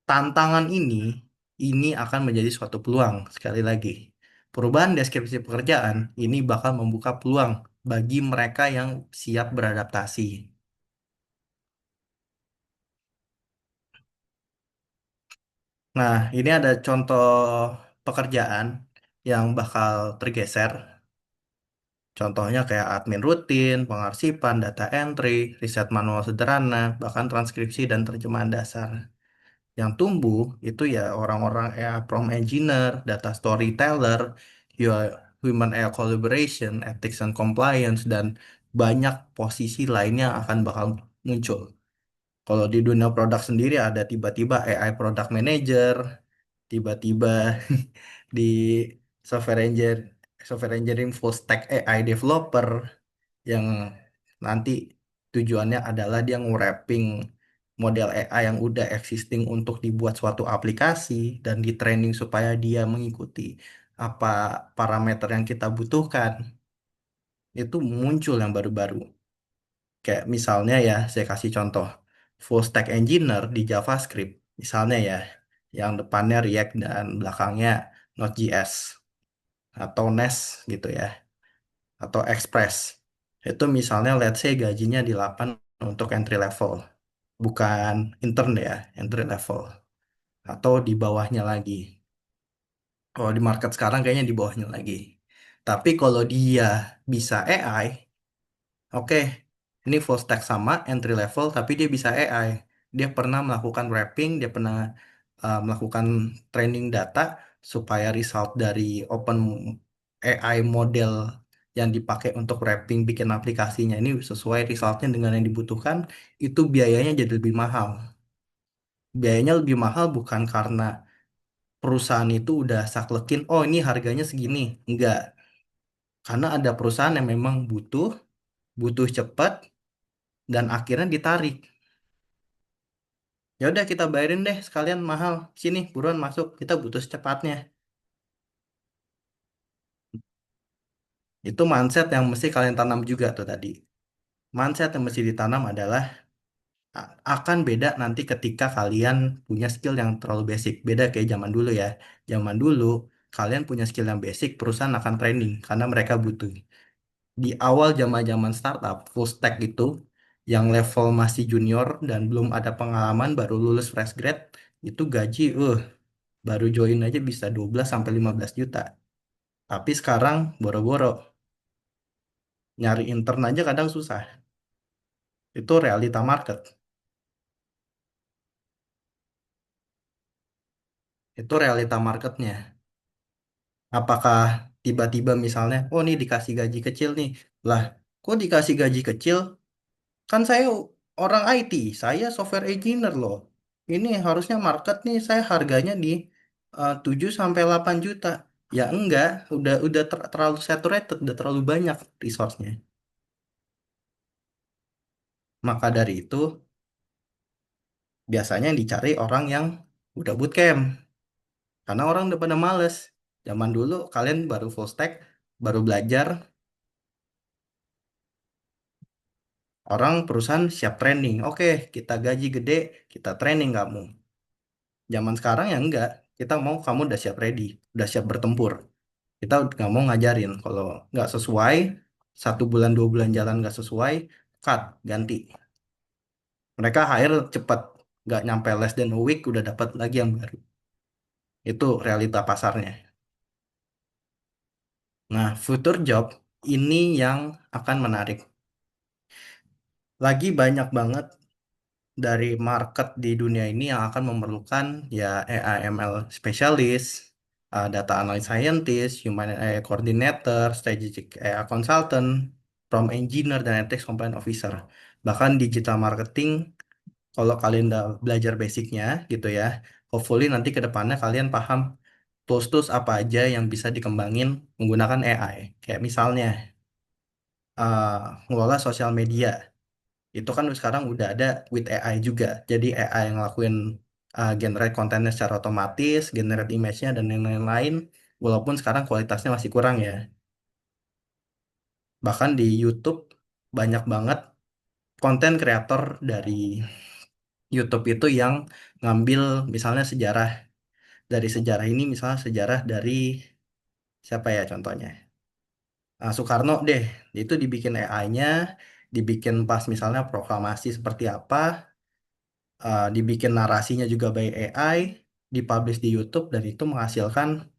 tantangan ini akan menjadi suatu peluang sekali lagi. Perubahan deskripsi pekerjaan ini bakal membuka peluang bagi mereka yang siap beradaptasi. Nah, ini ada contoh pekerjaan yang bakal tergeser. Contohnya kayak admin rutin, pengarsipan, data entry, riset manual sederhana, bahkan transkripsi dan terjemahan dasar. Yang tumbuh itu ya orang-orang ya prompt engineer, data storyteller, ya human AI collaboration, ethics and compliance, dan banyak posisi lainnya akan bakal muncul. Kalau di dunia produk sendiri ada tiba-tiba AI Product Manager, tiba-tiba di software engineer, software engineering full stack AI developer yang nanti tujuannya adalah dia nge-wrapping model AI yang udah existing untuk dibuat suatu aplikasi dan di training supaya dia mengikuti apa parameter yang kita butuhkan. Itu muncul yang baru-baru. Kayak misalnya ya, saya kasih contoh full stack engineer di JavaScript. Misalnya ya, yang depannya React dan belakangnya Node.js atau Nest gitu ya, atau Express. Itu misalnya let's say gajinya di 8 untuk entry level, bukan intern ya, entry level. Atau di bawahnya lagi. Kalau di market sekarang kayaknya di bawahnya lagi. Tapi kalau dia bisa AI, oke, ini full stack sama entry level, tapi dia bisa AI. Dia pernah melakukan wrapping, dia pernah melakukan training data supaya result dari open AI model yang dipakai untuk wrapping bikin aplikasinya ini sesuai resultnya dengan yang dibutuhkan, itu biayanya jadi lebih mahal. Biayanya lebih mahal bukan karena perusahaan itu udah saklekin, oh ini harganya segini. Enggak, karena ada perusahaan yang memang butuh, butuh cepat, dan akhirnya ditarik. Ya udah kita bayarin deh sekalian mahal. Sini buruan masuk. Kita butuh secepatnya. Itu mindset yang mesti kalian tanam juga tuh tadi. Mindset yang mesti ditanam adalah akan beda nanti ketika kalian punya skill yang terlalu basic. Beda kayak zaman dulu ya. Zaman dulu kalian punya skill yang basic, perusahaan akan training karena mereka butuh. Di awal zaman-zaman startup, full stack itu yang level masih junior dan belum ada pengalaman, baru lulus fresh grade, itu gaji baru join aja bisa 12 sampai 15 juta. Tapi sekarang boro-boro nyari intern aja kadang susah. Itu realita market. Itu realita marketnya. Apakah tiba-tiba misalnya, oh nih dikasih gaji kecil nih. Lah, kok dikasih gaji kecil? Kan saya orang IT, saya software engineer loh. Ini harusnya market nih saya harganya di 7 sampai 8 juta. Ya enggak, udah terlalu saturated, udah terlalu banyak resource-nya. Maka dari itu biasanya yang dicari orang yang udah bootcamp. Karena orang udah pada males. Zaman dulu kalian baru full stack, baru belajar, orang perusahaan siap training. Oke, kita gaji gede, kita training kamu. Zaman sekarang ya enggak. Kita mau kamu udah siap ready, udah siap bertempur. Kita nggak mau ngajarin. Kalau nggak sesuai, 1 bulan 2 bulan jalan nggak sesuai, cut, ganti. Mereka hire cepat, nggak nyampe less than a week udah dapat lagi yang baru. Itu realita pasarnya. Nah, future job ini yang akan menarik. Lagi banyak banget dari market di dunia ini yang akan memerlukan ya AI ML specialist, data analyst scientist, human AI coordinator, strategic AI consultant, prompt engineer, dan ethics compliance officer. Bahkan digital marketing, kalau kalian udah belajar basicnya gitu ya, hopefully nanti ke depannya kalian paham tools-tools apa aja yang bisa dikembangin menggunakan AI. Kayak misalnya uh, ngelola sosial media. Itu kan sekarang udah ada with AI juga. Jadi AI yang ngelakuin generate kontennya secara otomatis, generate image-nya dan yang lain-lain. Walaupun sekarang kualitasnya masih kurang ya. Bahkan di YouTube banyak banget konten kreator dari YouTube itu yang ngambil misalnya sejarah. Dari sejarah ini misalnya sejarah dari siapa ya contohnya? Soekarno deh. Itu dibikin AI-nya, dibikin pas misalnya proklamasi seperti apa, dibikin narasinya juga by AI, dipublish di YouTube dan itu menghasilkan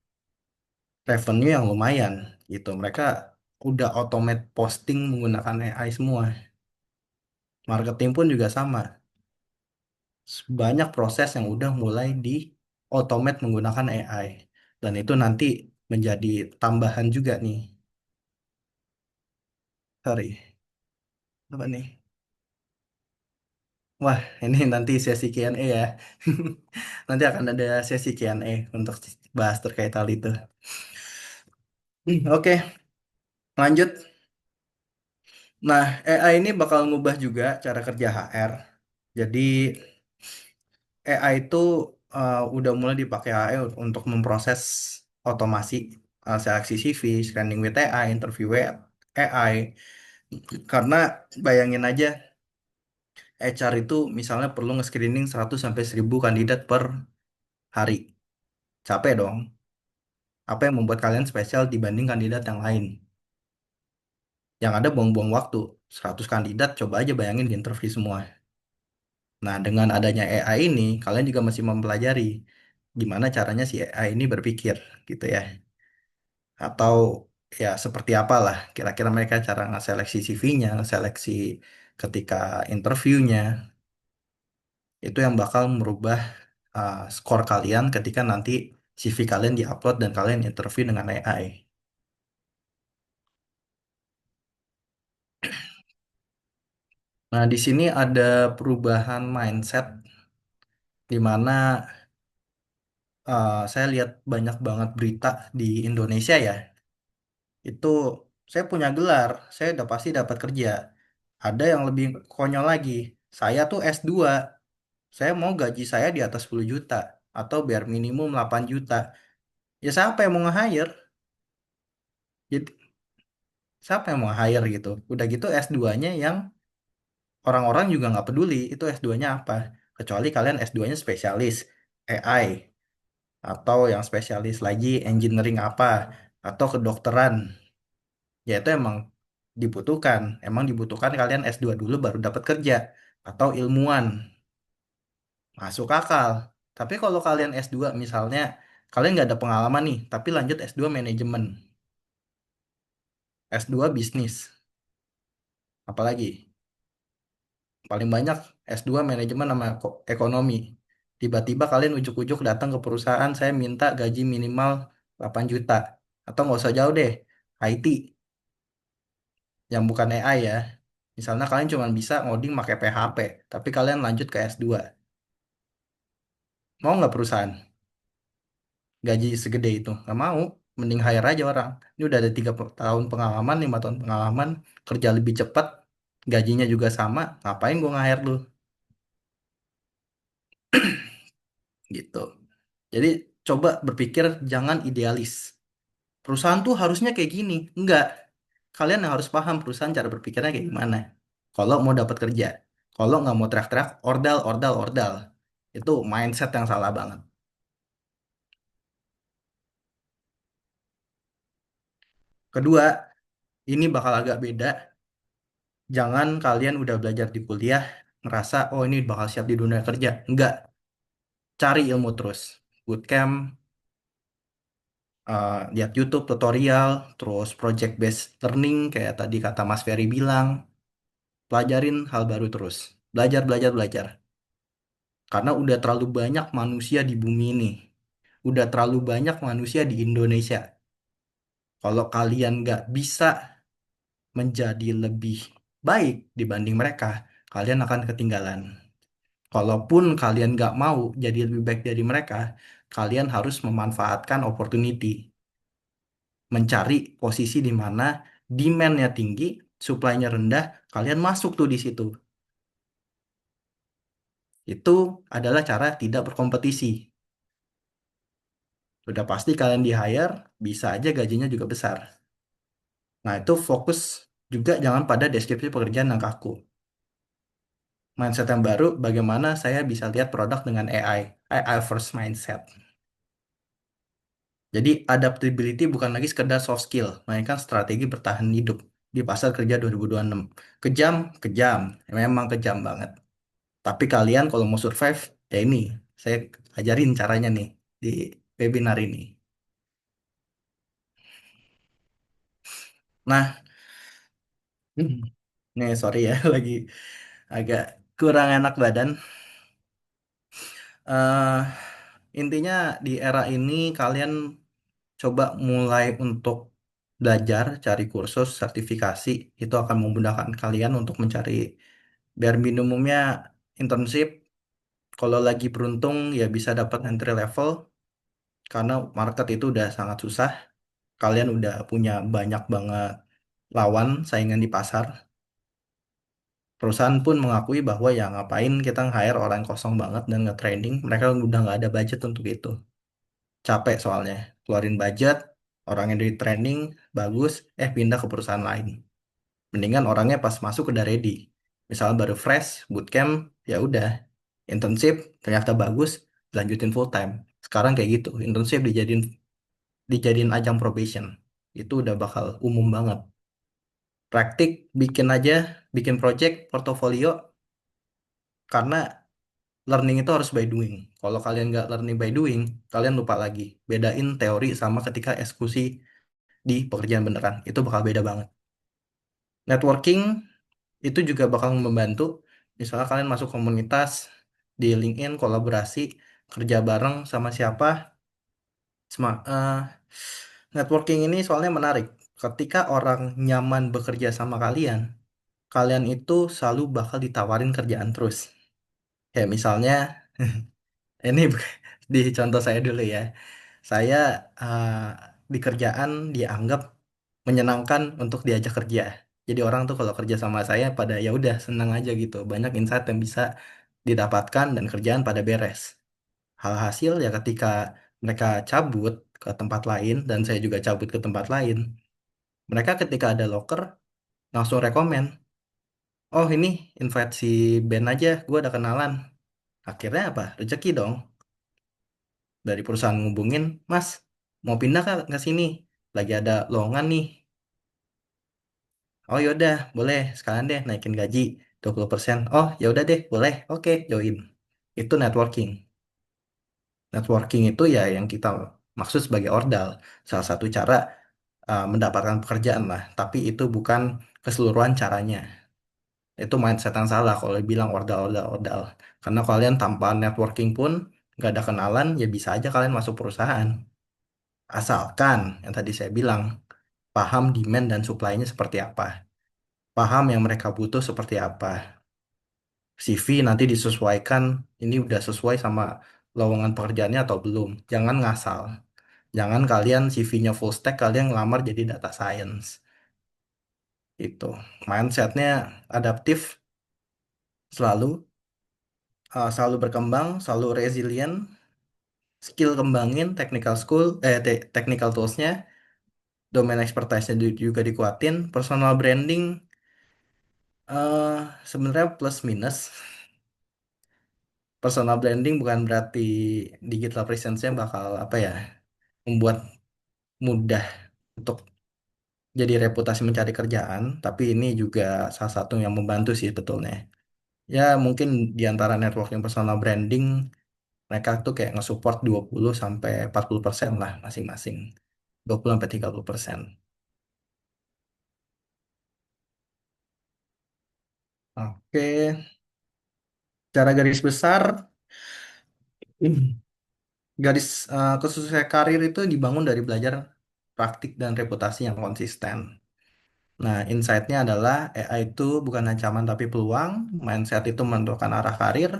revenue yang lumayan gitu. Mereka udah automate posting menggunakan AI semua. Marketing pun juga sama. Banyak proses yang udah mulai di automate menggunakan AI. Dan itu nanti menjadi tambahan juga nih. Sorry, apa nih? Wah, ini nanti sesi Q&A ya. Nanti akan ada sesi Q&A untuk bahas terkait hal itu. Oke, lanjut. Nah, AI ini bakal ngubah juga cara kerja HR. Jadi, AI itu udah mulai dipakai AI untuk memproses otomasi seleksi CV, screening with AI, interview AI. Karena bayangin aja, HR itu misalnya perlu nge-screening 100 sampai 1000 kandidat per hari. Capek dong. Apa yang membuat kalian spesial dibanding kandidat yang lain? Yang ada buang-buang waktu. 100 kandidat, coba aja bayangin di interview semua. Nah, dengan adanya AI ini, kalian juga masih mempelajari gimana caranya si AI ini berpikir, gitu ya. Atau ya seperti apalah kira-kira mereka cara nge-seleksi CV-nya, seleksi ketika interviewnya, itu yang bakal merubah skor kalian ketika nanti CV kalian diupload dan kalian interview dengan AI. Nah, di sini ada perubahan mindset di mana saya lihat banyak banget berita di Indonesia ya. Itu saya punya gelar, saya udah pasti dapat kerja. Ada yang lebih konyol lagi. Saya tuh S2, saya mau gaji saya di atas 10 juta atau biar minimum 8 juta. Ya siapa yang mau nge-hire? Jadi siapa yang mau hire gitu? Udah gitu S2-nya yang orang-orang juga nggak peduli itu S2-nya apa. Kecuali kalian S2-nya spesialis AI atau yang spesialis lagi engineering apa atau kedokteran. Ya itu emang dibutuhkan. Emang dibutuhkan kalian S2 dulu baru dapat kerja atau ilmuwan. Masuk akal. Tapi kalau kalian S2 misalnya kalian nggak ada pengalaman nih, tapi lanjut S2 manajemen, S2 bisnis, apalagi paling banyak S2 manajemen sama ekonomi. Tiba-tiba kalian ujuk-ujuk datang ke perusahaan, saya minta gaji minimal 8 juta. Atau nggak usah jauh deh, IT yang bukan AI ya. Misalnya kalian cuma bisa ngoding pakai PHP, tapi kalian lanjut ke S2. Mau nggak perusahaan gaji segede itu? Nggak mau. Mending hire aja orang. Ini udah ada 3 tahun pengalaman, 5 tahun pengalaman, kerja lebih cepat, gajinya juga sama. Ngapain gue nge-hire lu? Gitu. Jadi coba berpikir jangan idealis. Perusahaan tuh harusnya kayak gini. Enggak. Kalian yang harus paham perusahaan cara berpikirnya kayak gimana. Kalau mau dapat kerja. Kalau nggak mau teriak-teriak, ordal, ordal, ordal. Itu mindset yang salah banget. Kedua, ini bakal agak beda. Jangan kalian udah belajar di kuliah, ngerasa, oh ini bakal siap di dunia kerja. Enggak. Cari ilmu terus. Bootcamp, lihat YouTube tutorial, terus project based learning kayak tadi kata Mas Ferry bilang, pelajarin hal baru terus. Belajar, belajar, belajar. Karena udah terlalu banyak manusia di bumi ini. Udah terlalu banyak manusia di Indonesia. Kalau kalian nggak bisa menjadi lebih baik dibanding mereka, kalian akan ketinggalan. Kalaupun kalian nggak mau jadi lebih baik dari mereka, kalian harus memanfaatkan opportunity. Mencari posisi di mana demand-nya tinggi, supply-nya rendah, kalian masuk tuh di situ. Itu adalah cara tidak berkompetisi. Udah pasti kalian di hire, bisa aja gajinya juga besar. Nah, itu fokus juga jangan pada deskripsi pekerjaan yang kaku. Mindset yang baru, bagaimana saya bisa lihat produk dengan AI. AI first mindset. Jadi, adaptability bukan lagi sekedar soft skill, melainkan strategi bertahan hidup di pasar kerja 2026. Kejam, kejam. Memang kejam banget. Tapi kalian kalau mau survive, ya ini, saya ajarin caranya nih di webinar ini. Nah, nih sorry ya, lagi agak kurang enak badan. eh Intinya di era ini kalian coba mulai untuk belajar, cari kursus, sertifikasi, itu akan memudahkan kalian untuk mencari bare minimumnya internship. Kalau lagi beruntung ya bisa dapat entry level karena market itu udah sangat susah. Kalian udah punya banyak banget lawan saingan di pasar. Perusahaan pun mengakui bahwa ya ngapain kita nge-hire orang kosong banget dan nge-training. Mereka udah nggak ada budget untuk itu. Capek soalnya. Keluarin budget, orangnya di training, bagus, pindah ke perusahaan lain. Mendingan orangnya pas masuk udah ready. Misalnya baru fresh, bootcamp, ya udah. Internship, ternyata bagus, lanjutin full time. Sekarang kayak gitu, internship dijadiin ajang probation. Itu udah bakal umum banget. Praktik, bikin aja, bikin project, portofolio, karena learning itu harus by doing. Kalau kalian nggak learning by doing, kalian lupa lagi. Bedain teori sama ketika eksekusi di pekerjaan beneran. Itu bakal beda banget. Networking itu juga bakal membantu. Misalnya kalian masuk komunitas di LinkedIn, kolaborasi, kerja bareng sama siapa. Networking ini soalnya menarik. Ketika orang nyaman bekerja sama kalian, kalian itu selalu bakal ditawarin kerjaan terus. Kayak misalnya, ini di contoh saya dulu ya. Saya di kerjaan dianggap menyenangkan untuk diajak kerja. Jadi orang tuh kalau kerja sama saya pada ya udah senang aja gitu. Banyak insight yang bisa didapatkan dan kerjaan pada beres. Hal hasil ya ketika mereka cabut ke tempat lain dan saya juga cabut ke tempat lain. Mereka ketika ada loker langsung rekomen. Oh ini invite si Ben aja, gue ada kenalan. Akhirnya apa? Rezeki dong. Dari perusahaan ngubungin, Mas, mau pindah ke sini? Lagi ada lowongan nih. Oh yaudah, boleh. Sekalian deh naikin gaji 20%. Oh yaudah deh, boleh. Oke, join. Itu networking. Networking itu ya yang kita maksud sebagai ordal. Salah satu cara mendapatkan pekerjaan lah. Tapi itu bukan keseluruhan caranya. Itu mindset yang salah kalau bilang ordal, ordal, ordal. Karena kalian tanpa networking pun nggak ada kenalan, ya bisa aja kalian masuk perusahaan. Asalkan, yang tadi saya bilang, paham demand dan supply-nya seperti apa. Paham yang mereka butuh seperti apa. CV nanti disesuaikan, ini udah sesuai sama lowongan pekerjaannya atau belum. Jangan ngasal. Jangan kalian CV-nya full stack, kalian ngelamar jadi data science. Itu. Mindsetnya adaptif, selalu, selalu berkembang, selalu resilient, skill kembangin, technical tools-nya, domain expertise-nya juga dikuatin, personal branding, eh sebenarnya plus minus. Personal branding bukan berarti digital presence-nya bakal apa ya, membuat mudah untuk jadi reputasi mencari kerjaan, tapi ini juga salah satu yang membantu sih betulnya. Ya mungkin di antara networking personal branding mereka tuh kayak nge-support 20 sampai 40% lah masing-masing. 20 sampai 30%. Oke, cara garis besar, garis kesuksesan karir itu dibangun dari belajar praktik dan reputasi yang konsisten. Nah, insight-nya adalah AI itu bukan ancaman tapi peluang, mindset itu menentukan arah karir,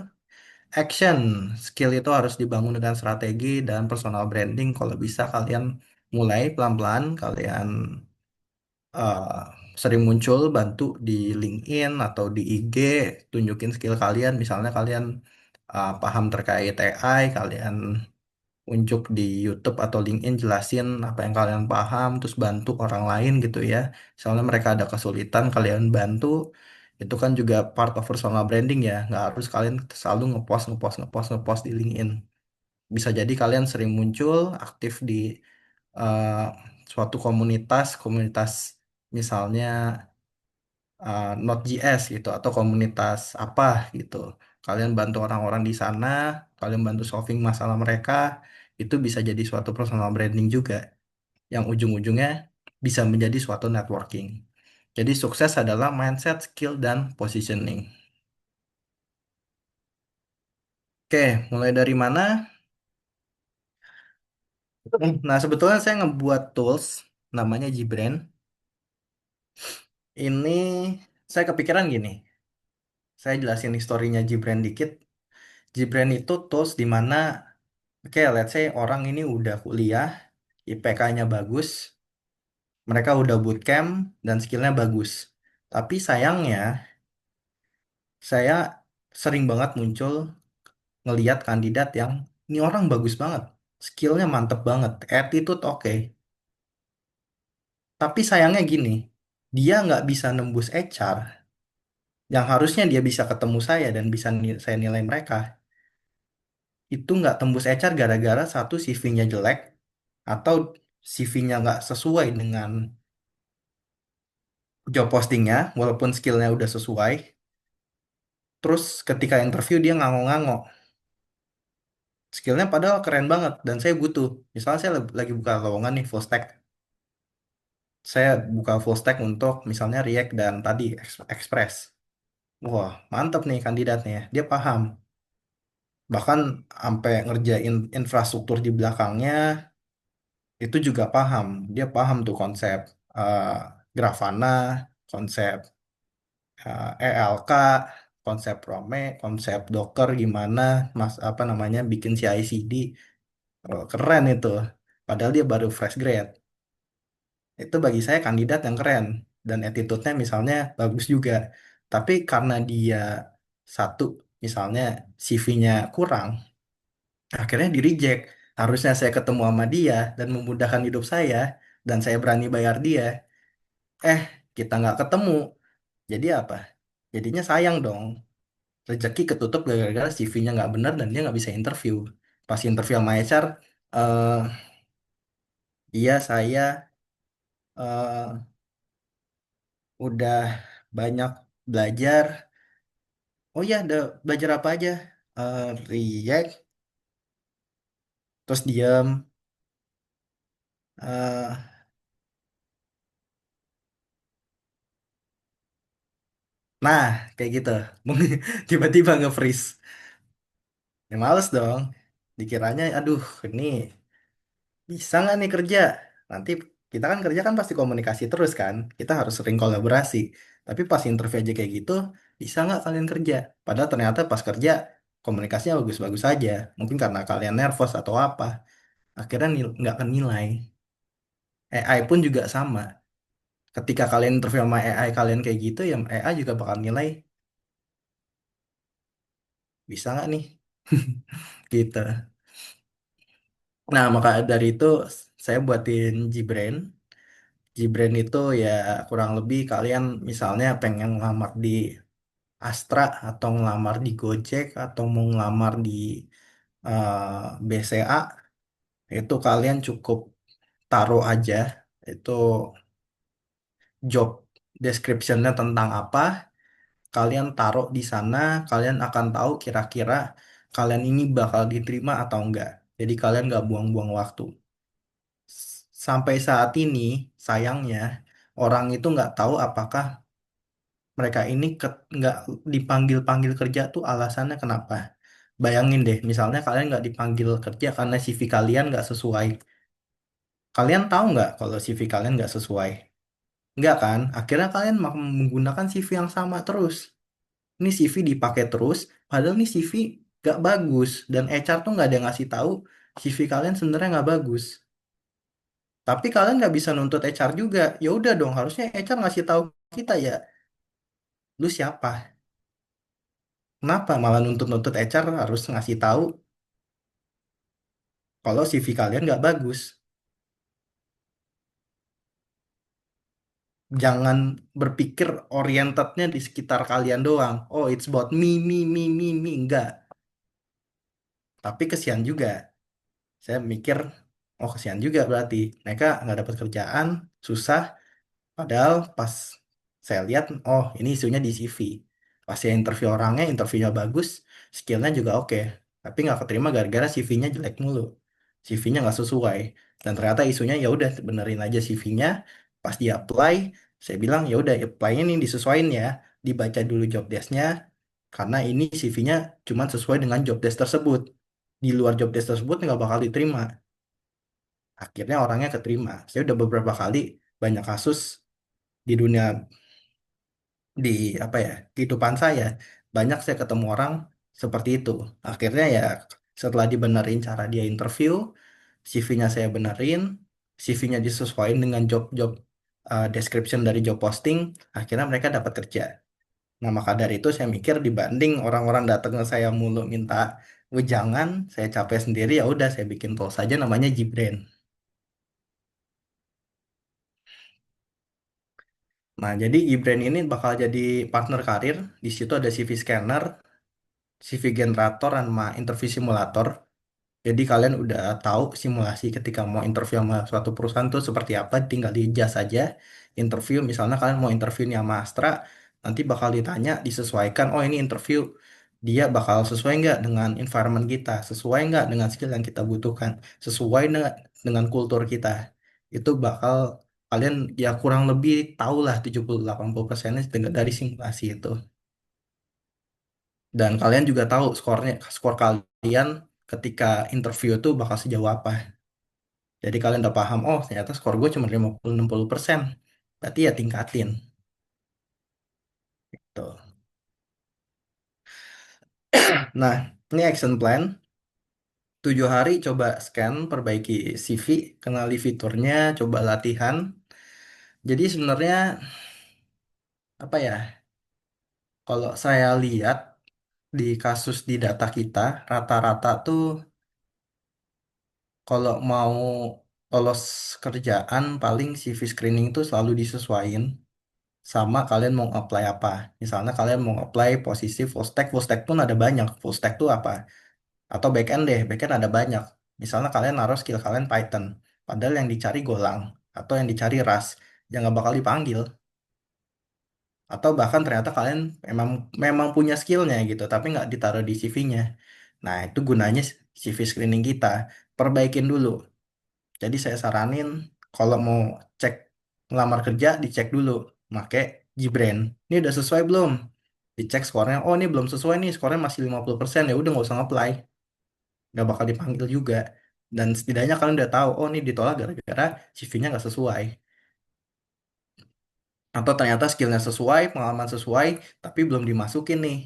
action, skill itu harus dibangun dengan strategi dan personal branding. Kalau bisa kalian mulai pelan-pelan, kalian eh, sering muncul bantu di LinkedIn atau di IG, tunjukin skill kalian. Misalnya kalian paham terkait AI, kalian unjuk di YouTube atau LinkedIn jelasin apa yang kalian paham, terus bantu orang lain gitu ya. Soalnya mereka ada kesulitan, kalian bantu. Itu kan juga part of personal branding ya. Nggak harus kalian selalu ngepost, ngepost, ngepost, ngepost di LinkedIn. Bisa jadi kalian sering muncul, aktif di eh, suatu komunitas, komunitas misalnya Node.js gitu atau komunitas apa gitu. Kalian bantu orang-orang di sana, kalian bantu solving masalah mereka, itu bisa jadi suatu personal branding juga yang ujung-ujungnya bisa menjadi suatu networking. Jadi sukses adalah mindset, skill, dan positioning. Oke, mulai dari mana? Nah, sebetulnya saya ngebuat tools namanya Gbrand. Ini saya kepikiran gini. Saya jelasin historinya Gibran dikit. Gibran itu tools di mana, oke, let's say orang ini udah kuliah, IPK-nya bagus, mereka udah bootcamp dan skillnya bagus. Tapi sayangnya, saya sering banget muncul ngeliat kandidat yang ini orang bagus banget, skillnya mantep banget, attitude oke. Tapi sayangnya gini, dia nggak bisa nembus HR, yang harusnya dia bisa ketemu saya dan bisa saya nilai mereka. Itu nggak tembus HR gara-gara satu CV-nya jelek, atau CV-nya nggak sesuai dengan job postingnya, walaupun skillnya udah sesuai. Terus ketika interview dia ngangong-ngangong. Skillnya padahal keren banget dan saya butuh. Misalnya saya lagi buka lowongan nih full stack. Saya buka full stack untuk misalnya React dan tadi Express. Wah, mantep nih kandidatnya. Dia paham. Bahkan sampai ngerjain infrastruktur di belakangnya itu juga paham. Dia paham tuh konsep eh, Grafana, konsep ELK, konsep Rome, konsep Docker gimana, mas apa namanya bikin CI/CD. Oh, keren itu. Padahal dia baru fresh grade. Itu bagi saya kandidat yang keren dan attitude-nya misalnya bagus juga. Tapi karena dia satu misalnya CV-nya kurang, akhirnya di reject. Harusnya saya ketemu sama dia dan memudahkan hidup saya dan saya berani bayar dia. Eh, kita nggak ketemu. Jadi apa? Jadinya sayang dong. Rezeki ketutup gara-gara CV-nya nggak benar dan dia nggak bisa interview. Pas interview sama HR, eh iya saya eh, udah banyak belajar. Oh iya, udah belajar apa aja? React, terus diam. eh nah, kayak gitu. Tiba-tiba nge-freeze. Ya males dong. Dikiranya, aduh, ini bisa nggak nih kerja? Nanti kita kan kerja kan pasti komunikasi terus kan. Kita harus sering kolaborasi. Tapi pas interview aja kayak gitu, bisa nggak kalian kerja? Padahal ternyata pas kerja komunikasinya bagus-bagus aja. Mungkin karena kalian nervous atau apa. Akhirnya nggak kenilai. AI pun juga sama. Ketika kalian interview sama AI kalian kayak gitu, ya AI juga bakal nilai bisa nggak nih, gitu. Nah, maka dari itu saya buatin Gbrain. Gbrain itu ya kurang lebih kalian misalnya pengen ngelamar di Astra atau ngelamar di Gojek atau mau ngelamar di BCA, itu kalian cukup taruh aja itu job description-nya tentang apa. Kalian taruh di sana, kalian akan tahu kira-kira kalian ini bakal diterima atau enggak. Jadi kalian nggak buang-buang waktu. Sampai saat ini, sayangnya, orang itu nggak tahu apakah mereka ini nggak dipanggil-panggil kerja tuh alasannya kenapa. Bayangin deh, misalnya kalian nggak dipanggil kerja karena CV kalian nggak sesuai. Kalian tahu nggak kalau CV kalian nggak sesuai? Nggak kan? Akhirnya kalian menggunakan CV yang sama terus. Ini CV dipakai terus, padahal nih CV gak bagus dan HR tuh nggak ada yang ngasih tahu CV kalian sebenarnya nggak bagus. Tapi kalian nggak bisa nuntut HR juga. Ya udah dong, harusnya HR ngasih tahu kita ya. Lu siapa? Kenapa malah nuntut-nuntut HR harus ngasih tahu kalau CV kalian nggak bagus? Jangan berpikir orientednya di sekitar kalian doang. Oh, it's about me, me, me, me, me. Enggak. Tapi kesian juga. Saya mikir, oh kesian juga berarti. Mereka nggak dapat kerjaan, susah. Padahal pas saya lihat, oh ini isunya di CV. Pas saya interview orangnya, interviewnya bagus, skillnya juga oke. Tapi nggak keterima gara-gara CV-nya jelek mulu. CV-nya nggak sesuai. Dan ternyata isunya ya udah benerin aja CV-nya. Pas di apply, saya bilang ya udah apply-nya nih disesuaiin ya. Dibaca dulu job desk-nya. Karena ini CV-nya cuma sesuai dengan job desk tersebut. Di luar job desk tersebut nggak bakal diterima. Akhirnya orangnya keterima. Saya udah beberapa kali banyak kasus di dunia di apa ya kehidupan saya Banyak saya ketemu orang seperti itu. Akhirnya ya setelah dibenerin cara dia interview, CV-nya saya benerin, CV-nya disesuaikan dengan job-job description dari job posting, akhirnya mereka dapat kerja. Nah, maka dari itu saya mikir dibanding orang-orang datang ke saya mulu minta wejangan, saya capek sendiri ya udah saya bikin tools saja namanya Gbrain. Nah, jadi Gbrain ini bakal jadi partner karir. Di situ ada CV scanner, CV generator, sama interview simulator. Jadi kalian udah tahu simulasi ketika mau interview sama suatu perusahaan tuh seperti apa, tinggal dijaz saja. Interview, misalnya kalian mau interview nih sama Astra, nanti bakal ditanya, disesuaikan, oh ini interview, dia bakal sesuai nggak dengan environment kita, sesuai nggak dengan skill yang kita butuhkan, sesuai nggak dengan kultur kita. Itu bakal kalian ya kurang lebih tahu lah 70-80% dari simulasi itu. Dan kalian juga tahu skor kalian ketika interview itu bakal sejauh apa. Jadi kalian udah paham, oh ternyata skor gue cuma 50-60%. Berarti ya tingkatin. Tuh. Nah, ini action plan. 7 hari coba scan, perbaiki CV, kenali fiturnya, coba latihan. Jadi sebenarnya apa ya? Kalau saya lihat di kasus di data kita, rata-rata tuh kalau mau lolos kerjaan paling CV screening tuh selalu disesuaikan sama kalian mau apply apa. Misalnya kalian mau apply posisi full stack pun ada banyak. Full stack tuh apa? Atau backend deh, backend ada banyak. Misalnya kalian naruh skill kalian Python, padahal yang dicari Golang atau yang dicari Rust, yang nggak bakal dipanggil. Atau bahkan ternyata kalian memang memang punya skillnya gitu, tapi nggak ditaruh di CV-nya. Nah, itu gunanya CV screening kita. Perbaikin dulu. Jadi saya saranin kalau mau cek ngelamar kerja dicek dulu pakai Gbrain. Ini udah sesuai belum? Dicek skornya. Oh, ini belum sesuai nih, skornya masih 50%, ya udah nggak usah apply. Nggak bakal dipanggil juga. Dan setidaknya kalian udah tahu, oh ini ditolak gara-gara CV-nya nggak sesuai. Atau ternyata skillnya sesuai, pengalaman sesuai, tapi belum dimasukin nih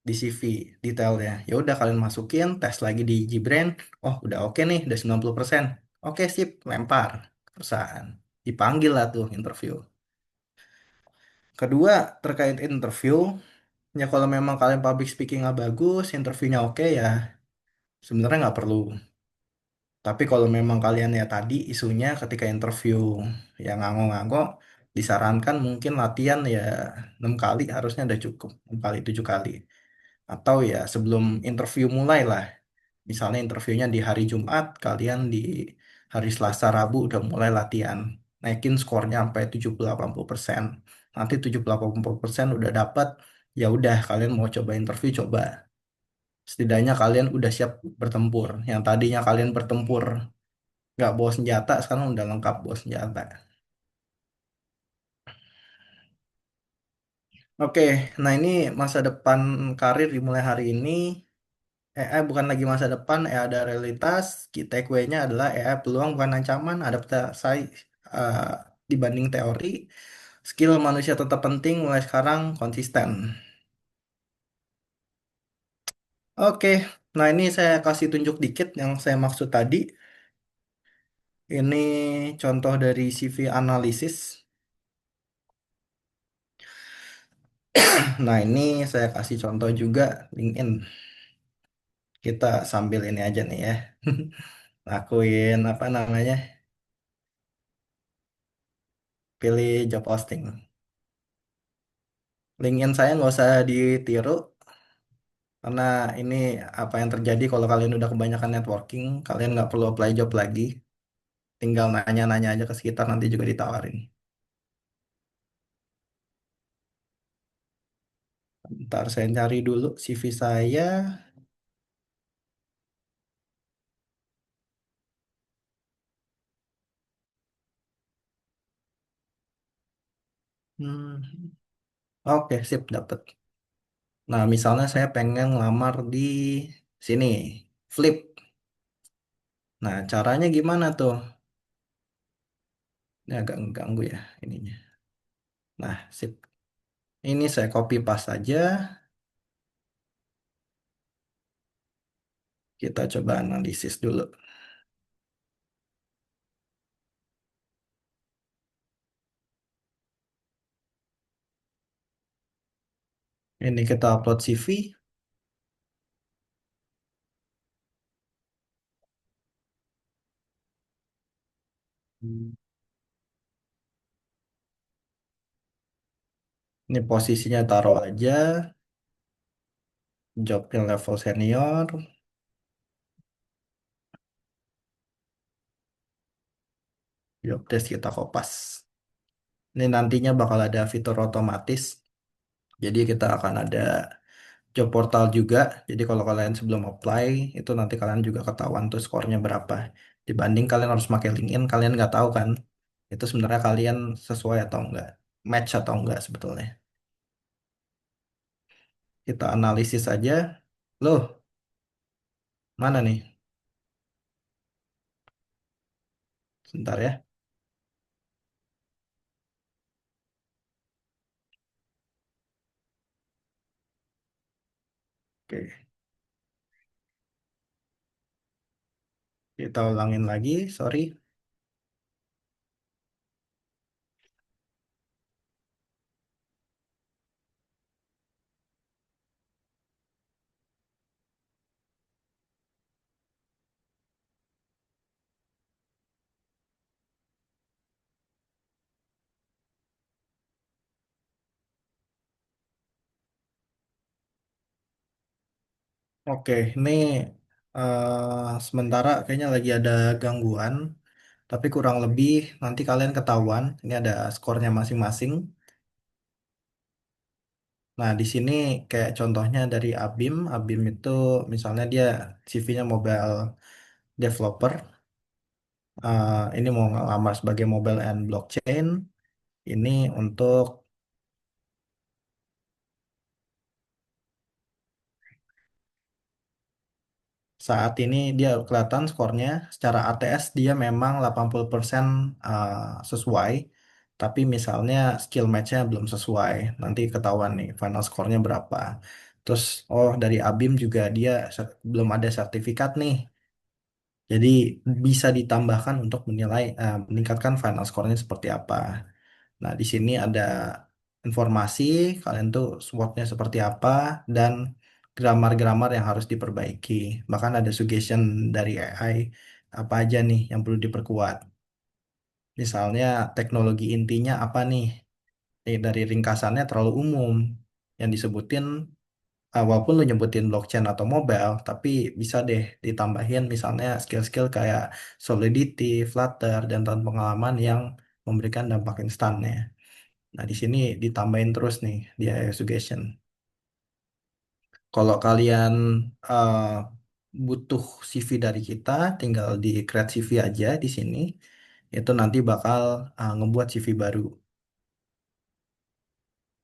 di CV detailnya. Ya udah kalian masukin, tes lagi di Gbrain. Oh, udah oke nih, udah 90%. Oke, sip, lempar ke perusahaan. Dipanggil lah tuh interview. Kedua, terkait interview, ya kalau memang kalian public speaking nggak bagus, interviewnya oke ya sebenarnya nggak perlu. Tapi kalau memang kalian ya tadi isunya ketika interview yang nganggo-nganggo, disarankan mungkin latihan ya 6 kali harusnya udah cukup, 6 kali 7 kali. Atau ya sebelum interview mulai lah. Misalnya interviewnya di hari Jumat, kalian di hari Selasa, Rabu udah mulai latihan. Naikin skornya sampai 70-80%. Nanti 70-80% udah dapat, ya udah kalian mau coba interview, coba. Setidaknya kalian udah siap bertempur. Yang tadinya kalian bertempur nggak bawa senjata, sekarang udah lengkap bawa senjata. Oke, nah ini masa depan karir dimulai hari ini. AI bukan lagi masa depan, AI ada realitas. Key takeaway-nya adalah AI peluang bukan ancaman, adaptasi eh, dibanding teori. Skill manusia tetap penting, mulai sekarang konsisten. Oke, nah ini saya kasih tunjuk dikit yang saya maksud tadi. Ini contoh dari CV analisis. Nah ini saya kasih contoh juga LinkedIn. Kita sambil ini aja nih ya. Lakuin apa namanya? Pilih job posting. LinkedIn saya nggak usah ditiru karena ini apa yang terjadi kalau kalian udah kebanyakan networking, kalian nggak perlu apply job lagi. Tinggal nanya-nanya aja ke sekitar nanti juga ditawarin. Ntar saya cari dulu CV saya. Hmm. Oke, sip, dapet. Nah, misalnya saya pengen ngelamar di sini, Flip. Nah, caranya gimana tuh? Ini agak ganggu ya ininya. Nah, sip. Ini saya copy paste saja. Kita coba analisis dulu. Ini kita upload CV. Hmm. Ini posisinya taruh aja. Jobnya level senior. Job desk kita kopas. Ini nantinya bakal ada fitur otomatis. Jadi kita akan ada job portal juga. Jadi kalau kalian sebelum apply, itu nanti kalian juga ketahuan tuh skornya berapa. Dibanding kalian harus pakai LinkedIn, kalian nggak tahu kan. Itu sebenarnya kalian sesuai atau enggak. Match atau enggak sebetulnya. Kita analisis aja. Loh, mana nih? Sebentar ya. Oke, kita ulangin lagi. Sorry. Oke, ini sementara kayaknya lagi ada gangguan. Tapi kurang lebih nanti kalian ketahuan. Ini ada skornya masing-masing. Nah, di sini kayak contohnya dari Abim. Abim itu misalnya dia CV-nya mobile developer. Ini mau ngelamar sebagai mobile and blockchain. Ini untuk saat ini dia kelihatan skornya secara ATS dia memang 80% uh, sesuai. Tapi misalnya skill match-nya belum sesuai. Nanti ketahuan nih final skornya berapa. Terus, oh dari Abim juga dia belum ada sertifikat nih. Jadi bisa ditambahkan untuk menilai meningkatkan final score-nya seperti apa. Nah, di sini ada informasi kalian tuh SWOT-nya seperti apa dan grammar-grammar yang harus diperbaiki. Bahkan ada suggestion dari AI apa aja nih yang perlu diperkuat. Misalnya teknologi intinya apa nih? Dari ringkasannya terlalu umum. Yang disebutin walaupun lu nyebutin blockchain atau mobile, tapi bisa deh ditambahin misalnya skill-skill kayak Solidity, Flutter, dan tahun pengalaman yang memberikan dampak instannya. Nah, di sini ditambahin terus nih di AI suggestion. Kalau kalian eh, butuh CV dari kita, tinggal di create CV aja di sini. Itu nanti bakal ngebuat CV baru.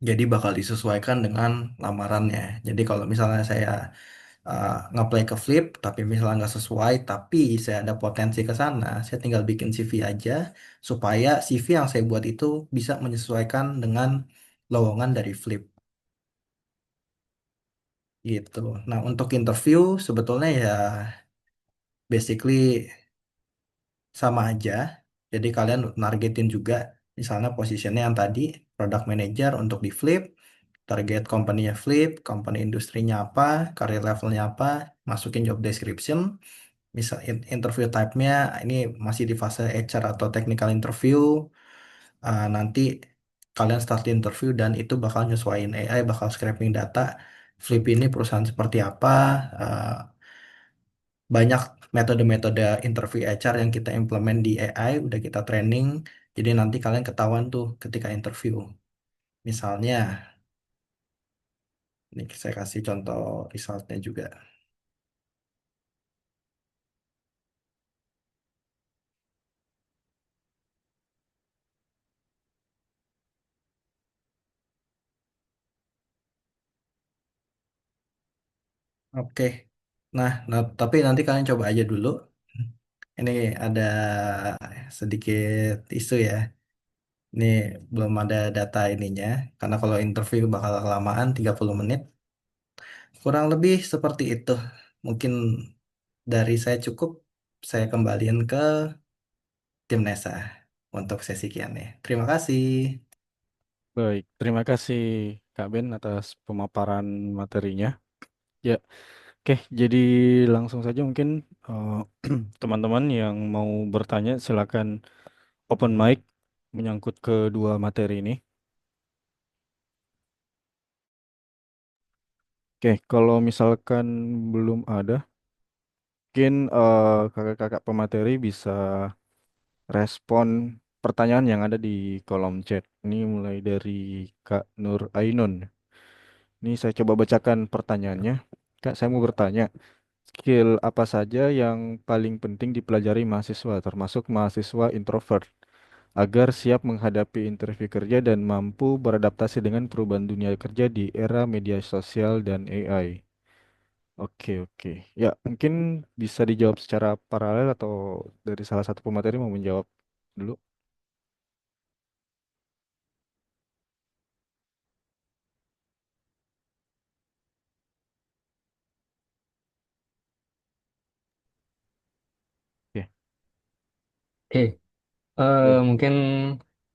Jadi bakal disesuaikan dengan lamarannya. Jadi kalau misalnya saya nge-apply ke Flip, tapi misalnya nggak sesuai, tapi saya ada potensi ke sana, saya tinggal bikin CV aja, supaya CV yang saya buat itu bisa menyesuaikan dengan lowongan dari Flip, gitu. Nah, untuk interview sebetulnya ya basically sama aja. Jadi kalian nargetin juga, misalnya posisinya yang tadi, product manager untuk di Flip, target company-nya Flip, company industrinya apa, career levelnya apa, masukin job description. Misal interview type-nya ini masih di fase HR atau technical interview. Nanti kalian start di interview dan itu bakal nyesuaiin AI, bakal scraping data. Flip ini perusahaan seperti apa? ah, Banyak metode-metode interview HR yang kita implement di AI, udah kita training. Jadi nanti kalian ketahuan tuh ketika interview. Misalnya, ini saya kasih contoh resultnya juga. Oke. Nah, tapi nanti kalian coba aja dulu. Ini ada sedikit isu ya. Ini belum ada data ininya, karena kalau interview bakal kelamaan 30 menit. Kurang lebih seperti itu. Mungkin dari saya cukup, saya kembaliin ke tim Nesa untuk sesi Q&A. Terima kasih. Baik, terima kasih Kak Ben atas pemaparan materinya. Ya, oke, jadi langsung saja mungkin eh, teman-teman yang mau bertanya silakan open mic menyangkut kedua materi ini. Oke, kalau misalkan belum ada, mungkin kakak-kakak pemateri bisa respon pertanyaan yang ada di kolom chat. Ini mulai dari Kak Nur Ainun. Ini saya coba bacakan pertanyaannya. Kak, saya mau bertanya, skill apa saja yang paling penting dipelajari mahasiswa, termasuk mahasiswa introvert, agar siap menghadapi interview kerja dan mampu beradaptasi dengan perubahan dunia kerja di era media sosial dan AI? Oke, oke. Ya, mungkin bisa dijawab secara paralel atau dari salah satu pemateri mau menjawab dulu. Oke. Oke, mungkin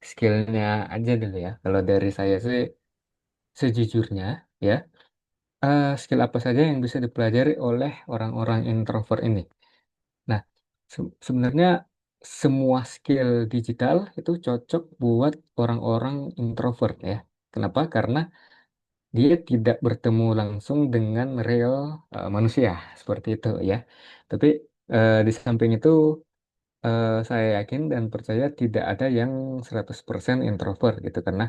skillnya aja dulu ya. Kalau dari saya sih, sejujurnya ya, skill apa saja yang bisa dipelajari oleh orang-orang introvert ini? Nah, sebenarnya semua skill digital itu cocok buat orang-orang introvert ya. Kenapa? Karena dia tidak bertemu langsung dengan real manusia seperti itu ya. Tapi di samping itu saya yakin dan percaya tidak ada yang 100% introvert gitu karena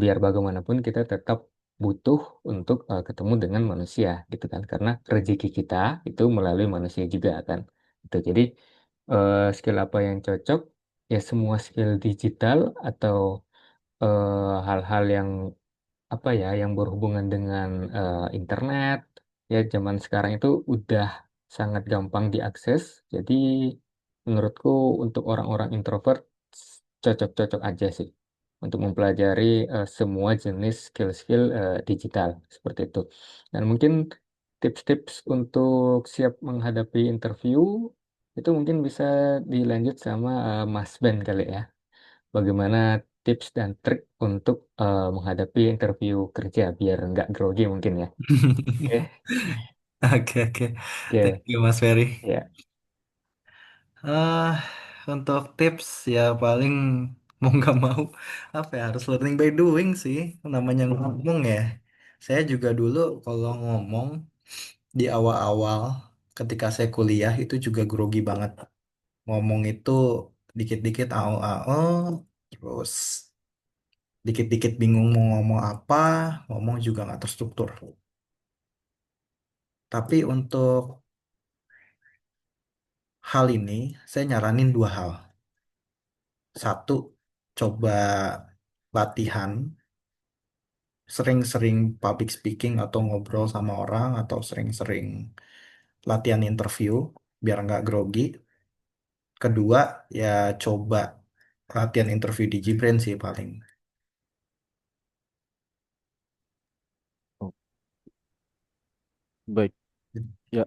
biar bagaimanapun kita tetap butuh untuk ketemu dengan manusia gitu kan karena rezeki kita itu melalui manusia juga kan. Itu jadi skill apa yang cocok ya semua skill digital atau hal-hal yang apa ya yang berhubungan dengan internet ya zaman sekarang itu udah sangat gampang diakses. Jadi menurutku untuk orang-orang introvert cocok-cocok aja sih untuk mempelajari semua jenis skill-skill digital seperti itu. Dan mungkin tips-tips untuk siap menghadapi interview itu mungkin bisa dilanjut sama Mas Ben kali ya. Bagaimana tips dan trik untuk menghadapi interview kerja biar nggak grogi mungkin ya. Oke, Oke, oke. Thank oke, you, Mas Ferry. ya. eh untuk tips ya paling mau nggak mau apa ya harus learning by doing sih namanya ngomong ya. Saya juga dulu kalau ngomong di awal-awal ketika saya kuliah itu juga grogi banget. Ngomong itu dikit-dikit ao terus dikit-dikit bingung mau ngomong apa, ngomong juga nggak terstruktur. Tapi untuk hal ini saya nyaranin dua hal. Satu, coba latihan sering-sering public speaking atau ngobrol sama orang atau sering-sering latihan interview biar nggak grogi. Kedua, ya coba latihan interview di Gibran sih paling. Oh, baik. Ya,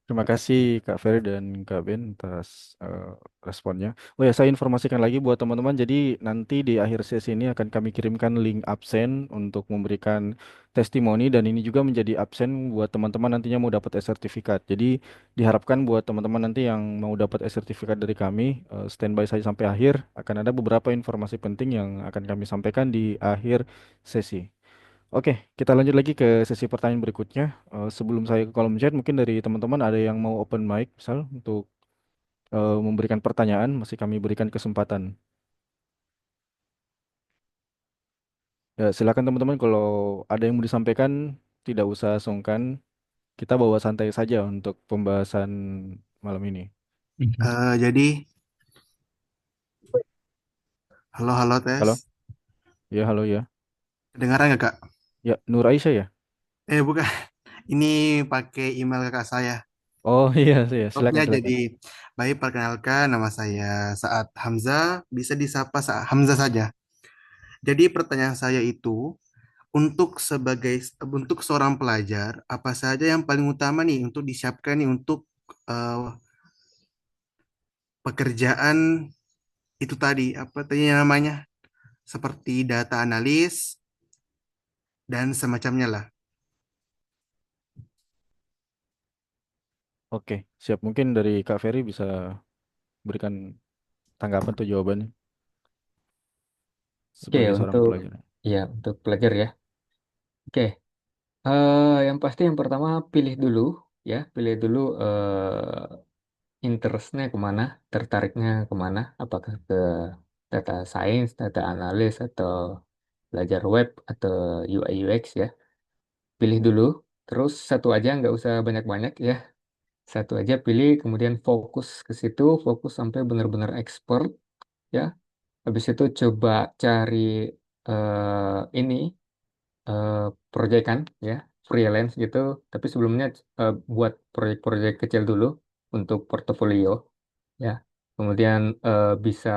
terima kasih Kak Ferry dan Kak Ben atas eh, responnya. Oh ya, saya informasikan lagi buat teman-teman. Jadi nanti di akhir sesi ini akan kami kirimkan link absen untuk memberikan testimoni dan ini juga menjadi absen buat teman-teman nantinya mau dapat e-sertifikat. Jadi diharapkan buat teman-teman nanti yang mau dapat e-sertifikat dari kami, standby saja sampai akhir. Akan ada beberapa informasi penting yang akan kami sampaikan di akhir sesi. Oke, kita lanjut lagi ke sesi pertanyaan berikutnya. Sebelum saya ke kolom chat, mungkin dari teman-teman ada yang mau open mic, misal untuk memberikan pertanyaan, masih kami berikan kesempatan. Ya, silakan teman-teman, kalau ada yang mau disampaikan, tidak usah sungkan. Kita bawa santai saja untuk pembahasan malam ini. Jadi, halo halo tes, Halo, ya halo ya. kedengaran nggak Kak? Ya, Nur Aisyah ya. Bukan, ini pakai email kakak saya. Oh iya, iya. Silakan, Jawabnya silakan. jadi, baik perkenalkan nama saya Saat Hamzah, bisa disapa Hamzah saja. Jadi pertanyaan saya itu, untuk seorang pelajar, apa saja yang paling utama nih untuk disiapkan nih untuk eh, pekerjaan itu tadi, apa tadi namanya? Seperti data analis dan semacamnya lah. Oke, siap. Mungkin dari Kak Ferry bisa berikan tanggapan atau jawabannya Oke, sebagai seorang untuk pelajar. ya untuk pelajar ya. Oke, yang pasti yang pertama pilih dulu ya, pilih dulu interestnya kemana, tertariknya kemana, apakah ke data science, data analis, atau belajar web atau UI UX ya. Pilih dulu, terus satu aja nggak usah banyak-banyak ya. Satu aja pilih, kemudian fokus ke situ, fokus sampai benar-benar expert ya. Habis itu coba cari ini eh, proyekan ya, freelance gitu. Tapi sebelumnya buat proyek-proyek kecil dulu untuk portofolio ya. Kemudian bisa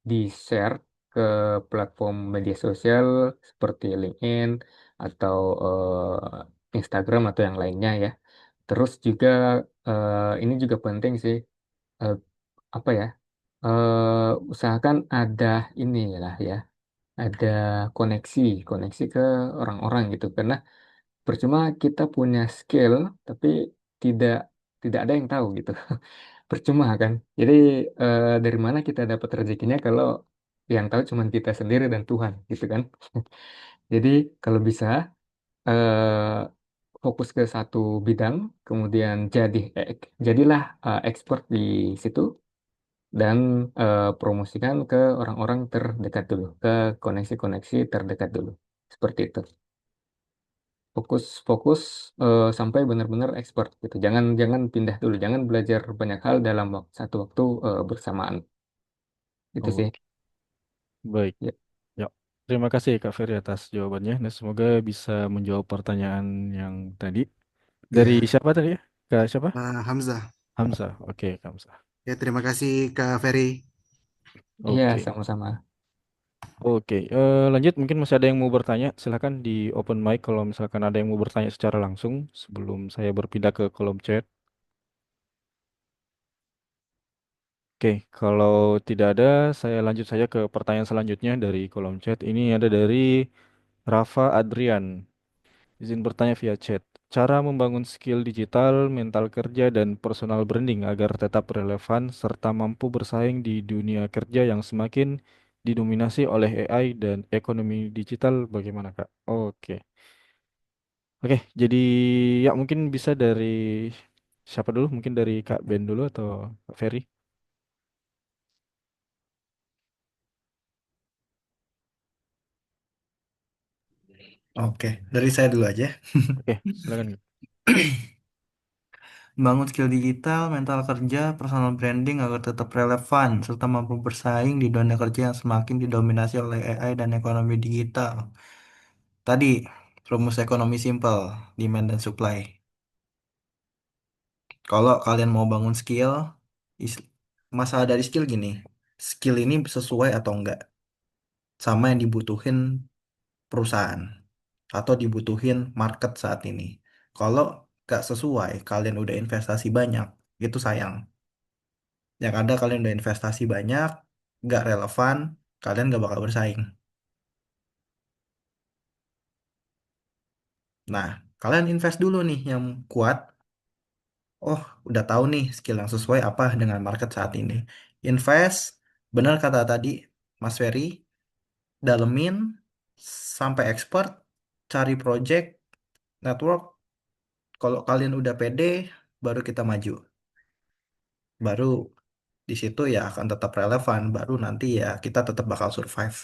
di-share ke platform media sosial seperti LinkedIn atau Instagram atau yang lainnya ya. Terus juga ini juga penting sih, eh, apa ya? Usahakan ada ini lah ya, ada koneksi, koneksi ke orang-orang gitu. Karena percuma kita punya skill tapi tidak tidak ada yang tahu gitu. Percuma kan. Jadi dari mana kita dapat rezekinya kalau yang tahu cuma kita sendiri dan Tuhan gitu kan. Jadi kalau bisa fokus ke satu bidang, kemudian jadilah expert di situ dan promosikan ke orang-orang terdekat dulu, ke koneksi-koneksi terdekat dulu. Seperti itu. Fokus sampai benar-benar expert gitu. Jangan jangan pindah dulu, jangan belajar banyak hal dalam satu waktu bersamaan. Itu sih. Oke, baik. Ya, Ya, terima kasih Kak Ferry atas jawabannya. Nah, semoga bisa menjawab pertanyaan yang tadi. Dari Ya, siapa tadi ya? Kak siapa? Hamzah. Hamzah. Oke, Kak Hamzah. Ya, terima kasih Kak Ferry. iya Oke. sama-sama. Oke, lanjut mungkin masih ada yang mau bertanya. Silahkan di open mic kalau misalkan ada yang mau bertanya secara langsung sebelum saya berpindah ke kolom chat. Oke, kalau tidak ada, saya lanjut saja ke pertanyaan selanjutnya dari kolom chat. Ini ada dari Rafa Adrian. Izin bertanya via chat. Cara membangun skill digital, mental kerja, dan personal branding agar tetap relevan serta mampu bersaing di dunia kerja yang semakin didominasi oleh AI dan ekonomi digital, bagaimana, Kak? Oke. Oke, jadi ya mungkin bisa dari siapa dulu? Mungkin dari Kak Ben dulu atau Kak Ferry? Oke, dari saya dulu aja. Oke, silakan. Bangun skill digital, mental kerja, personal branding agar tetap relevan, serta mampu bersaing di dunia kerja yang semakin didominasi oleh AI dan ekonomi digital. Tadi, rumus ekonomi simple, demand dan supply. Kalau kalian mau bangun skill, is- masalah dari skill gini, skill ini sesuai atau enggak sama yang dibutuhin perusahaan atau dibutuhin market saat ini. Kalau nggak sesuai, kalian udah investasi banyak, itu sayang. Yang ada kalian udah investasi banyak, nggak relevan, kalian nggak bakal bersaing. Nah, kalian invest dulu nih yang kuat. Oh, udah tahu nih skill yang sesuai apa dengan market saat ini. Invest, benar kata tadi Mas Ferry, dalemin sampai expert, cari project, network. Kalau kalian udah pede, baru kita maju. Baru di situ ya akan tetap relevan. Baru nanti ya kita tetap bakal survive.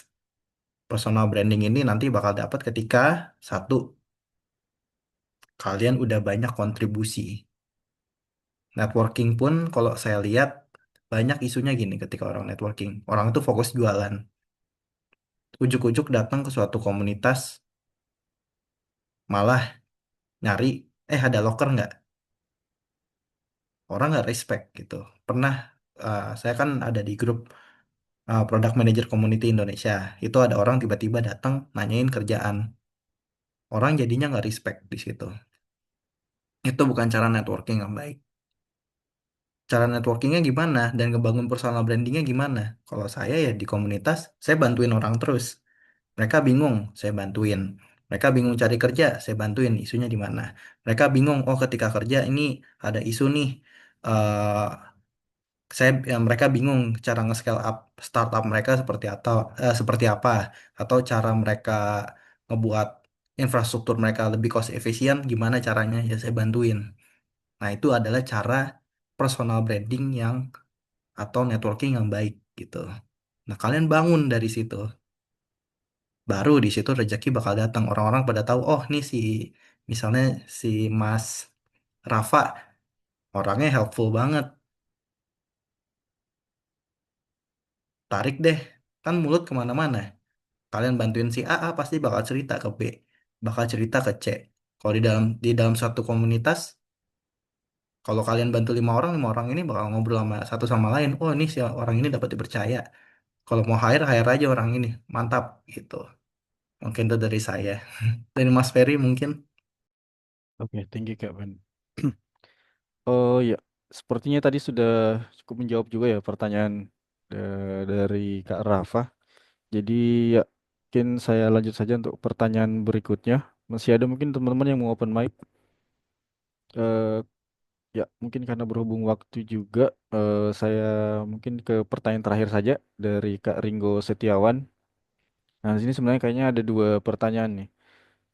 Personal branding ini nanti bakal dapat ketika satu, kalian udah banyak kontribusi. Networking pun kalau saya lihat banyak isunya gini ketika orang networking. Orang itu fokus jualan. Ujuk-ujuk datang ke suatu komunitas malah nyari, ada loker nggak? orang nggak respect gitu. Pernah saya kan ada di grup Product Manager Community Indonesia. Itu ada orang tiba-tiba datang nanyain kerjaan. Orang jadinya nggak respect di situ. Itu bukan cara networking yang baik. Cara networkingnya gimana dan ngebangun personal brandingnya gimana? Kalau saya ya di komunitas, saya bantuin orang terus. Mereka bingung, saya bantuin. Mereka bingung cari kerja, saya bantuin isunya di mana. Mereka bingung, oh ketika kerja ini ada isu nih. eh mereka bingung cara nge-scale up startup mereka seperti apa atau cara mereka ngebuat infrastruktur mereka lebih cost efisien gimana caranya ya saya bantuin. Nah, itu adalah cara personal branding yang atau networking yang baik gitu. Nah, kalian bangun dari situ. Baru di situ rezeki bakal datang. Orang-orang pada tahu, oh nih misalnya si Mas Rafa orangnya helpful banget. Tarik deh. Kan mulut kemana-mana. Kalian bantuin si A pasti bakal cerita ke B. Bakal cerita ke C. Kalau di dalam suatu komunitas, kalau kalian bantu 5 orang ini bakal ngobrol sama satu sama lain. Oh ini si orang ini dapat dipercaya. Kalau mau hire, hire aja orang ini. Mantap gitu. Mungkin itu dari saya. Dari Mas Ferry mungkin. Oke, tinggi Kak Ben. Oh ya, sepertinya tadi sudah cukup menjawab juga ya pertanyaan dari Kak Rafa. Jadi ya, mungkin saya lanjut saja untuk pertanyaan berikutnya. Masih ada mungkin teman-teman yang mau open mic. Eh, ya, mungkin karena berhubung waktu juga, saya mungkin ke pertanyaan terakhir saja dari Kak Ringgo Setiawan. Nah, di sini sebenarnya kayaknya ada dua pertanyaan nih.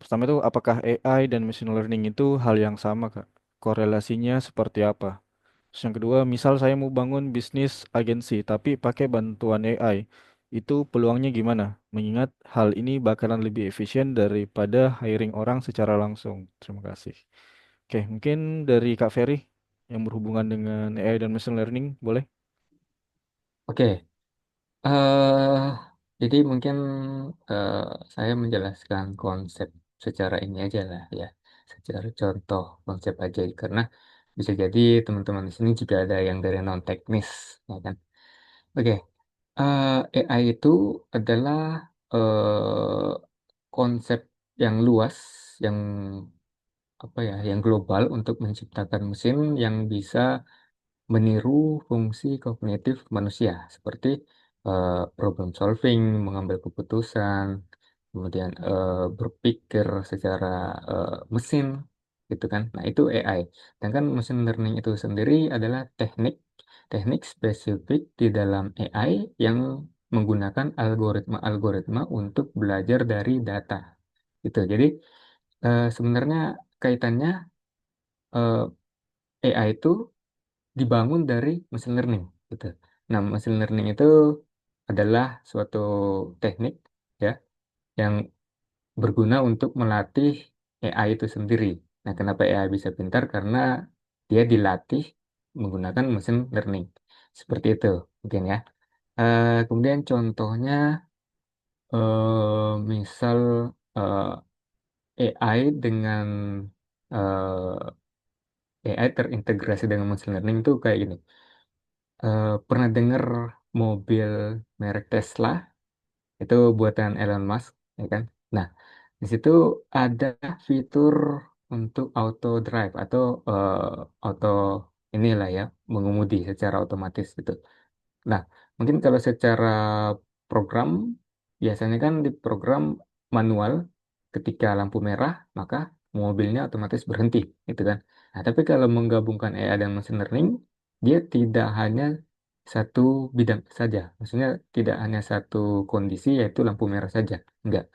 Pertama itu, apakah AI dan machine learning itu hal yang sama, Kak? Korelasinya seperti apa? Terus yang kedua, misal saya mau bangun bisnis agensi tapi pakai bantuan AI, itu peluangnya gimana? Mengingat hal ini bakalan lebih efisien daripada hiring orang secara langsung. Terima kasih. Oke, mungkin dari Kak Ferry yang berhubungan dengan AI dan machine learning, boleh? Oke, eh jadi mungkin eh, saya menjelaskan konsep secara ini aja lah ya, secara contoh konsep aja karena bisa jadi teman-teman di sini juga ada yang dari non teknis, ya kan? Oke, AI itu adalah konsep yang luas, yang apa ya, yang global untuk menciptakan mesin yang bisa meniru fungsi kognitif manusia seperti problem solving, mengambil keputusan, kemudian berpikir secara mesin, gitu kan. Nah, itu AI. Sedangkan machine learning itu sendiri adalah teknik spesifik di dalam AI yang menggunakan algoritma-algoritma untuk belajar dari data. Gitu. Jadi sebenarnya kaitannya AI itu dibangun dari machine learning gitu. Nah, machine learning itu adalah suatu teknik ya yang berguna untuk melatih AI itu sendiri. Nah, kenapa AI bisa pintar? Karena dia dilatih menggunakan mesin learning. Seperti itu, mungkin ya. Kemudian contohnya, misal AI dengan AI terintegrasi dengan machine learning itu kayak gini. Pernah dengar mobil merek Tesla itu buatan Elon Musk, ya kan? Nah, di situ ada fitur untuk auto drive atau auto inilah ya, mengemudi secara otomatis gitu. Nah, mungkin kalau secara program, biasanya kan di program manual, ketika lampu merah, maka mobilnya otomatis berhenti, gitu kan. Nah, tapi kalau menggabungkan AI dan machine learning, dia tidak hanya satu bidang saja. Maksudnya tidak hanya satu kondisi, yaitu lampu merah saja. Enggak.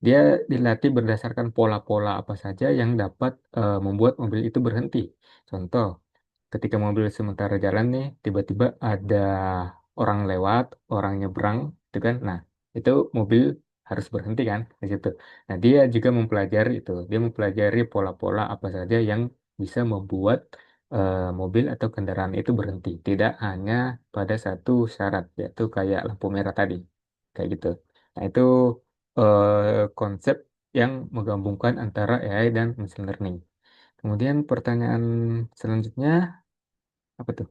Dia dilatih berdasarkan pola-pola apa saja yang dapat membuat mobil itu berhenti. Contoh, ketika mobil sementara jalan nih, tiba-tiba ada orang lewat, orang nyebrang, gitu kan. Nah, itu mobil harus berhenti kan di situ. Nah, dia juga mempelajari itu. Dia mempelajari pola-pola apa saja yang bisa membuat mobil atau kendaraan itu berhenti. Tidak hanya pada satu syarat, yaitu kayak lampu merah tadi. Kayak gitu. Nah, itu konsep yang menggabungkan antara AI dan machine learning. Kemudian pertanyaan selanjutnya, Apa tuh?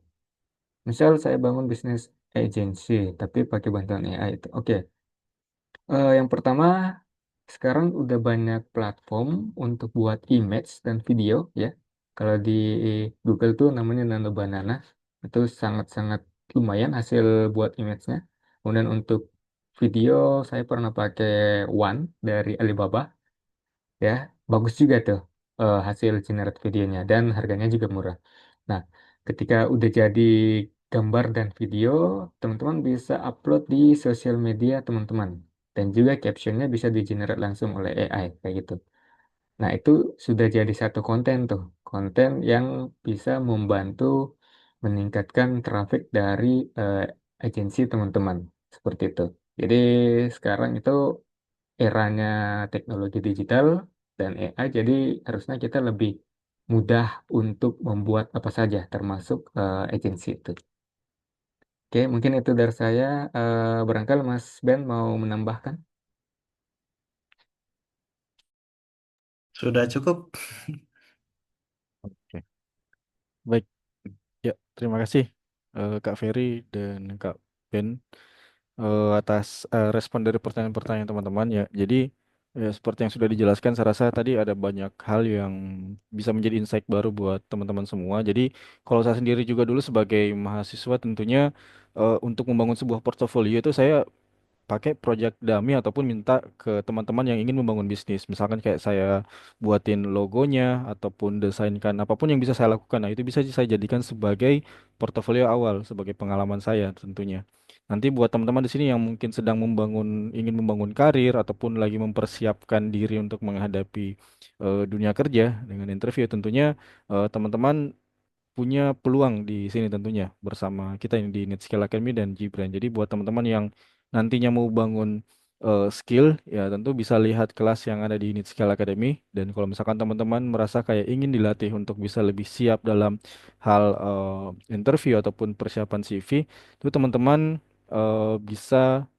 Misal saya bangun bisnis agency, tapi pakai bantuan AI itu. Oke. Yang pertama, sekarang udah banyak platform untuk buat image dan video ya. Kalau di Google tuh namanya Nano Banana, itu sangat-sangat lumayan hasil buat image-nya. Kemudian untuk video, saya pernah pakai One dari Alibaba ya, bagus juga tuh hasil generate videonya dan harganya juga murah. Nah, ketika udah jadi gambar dan video, teman-teman bisa upload di sosial media teman-teman. Dan juga captionnya bisa di-generate langsung oleh AI, kayak gitu. Nah, itu sudah jadi satu konten tuh. Konten yang bisa membantu meningkatkan traffic dari eh, agensi teman-teman. Seperti itu. Jadi, sekarang itu eranya teknologi digital dan AI, jadi harusnya kita lebih mudah untuk membuat apa saja, termasuk agensi itu. Oke, mungkin itu dari saya. Barangkali Mas Ben mau menambahkan? Sudah cukup. Oke. Baik, ya terima kasih Kak Ferry dan Kak Ben atas respon dari pertanyaan-pertanyaan teman-teman ya. Jadi ya seperti yang sudah dijelaskan, saya rasa tadi ada banyak hal yang bisa menjadi insight baru buat teman-teman semua. Jadi kalau saya sendiri juga dulu sebagai mahasiswa tentunya untuk membangun sebuah portofolio itu saya pakai project dummy ataupun minta ke teman-teman yang ingin membangun bisnis. Misalkan kayak saya buatin logonya ataupun desainkan apapun yang bisa saya lakukan. Nah, itu bisa saya jadikan sebagai portofolio awal, sebagai pengalaman saya tentunya. Nanti buat teman-teman di sini yang mungkin sedang ingin membangun karir ataupun lagi mempersiapkan diri untuk menghadapi dunia kerja dengan interview, tentunya teman-teman punya peluang di sini tentunya bersama kita yang di Need Skill Academy dan Gibran. Jadi buat teman-teman yang nantinya mau bangun skill ya tentu bisa lihat kelas yang ada di Need Skill Academy, dan kalau misalkan teman-teman merasa kayak ingin dilatih untuk bisa lebih siap dalam hal interview ataupun persiapan CV, itu teman-teman bisa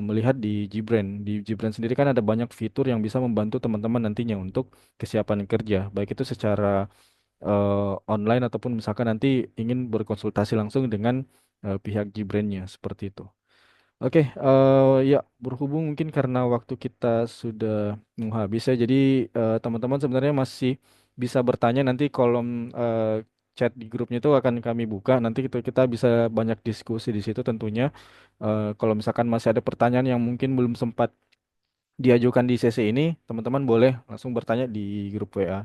melihat di Gibran. Di Gibran sendiri kan ada banyak fitur yang bisa membantu teman-teman nantinya untuk kesiapan kerja, baik itu secara online ataupun misalkan nanti ingin berkonsultasi langsung dengan pihak Gibran-nya seperti itu. Oke, ya berhubung mungkin karena waktu kita sudah mau habis ya, jadi teman-teman sebenarnya masih bisa bertanya, nanti kolom chat di grupnya itu akan kami buka. Nanti kita bisa banyak diskusi di situ tentunya. Kalau misalkan masih ada pertanyaan yang mungkin belum sempat diajukan di sesi ini, teman-teman boleh langsung bertanya di grup WA.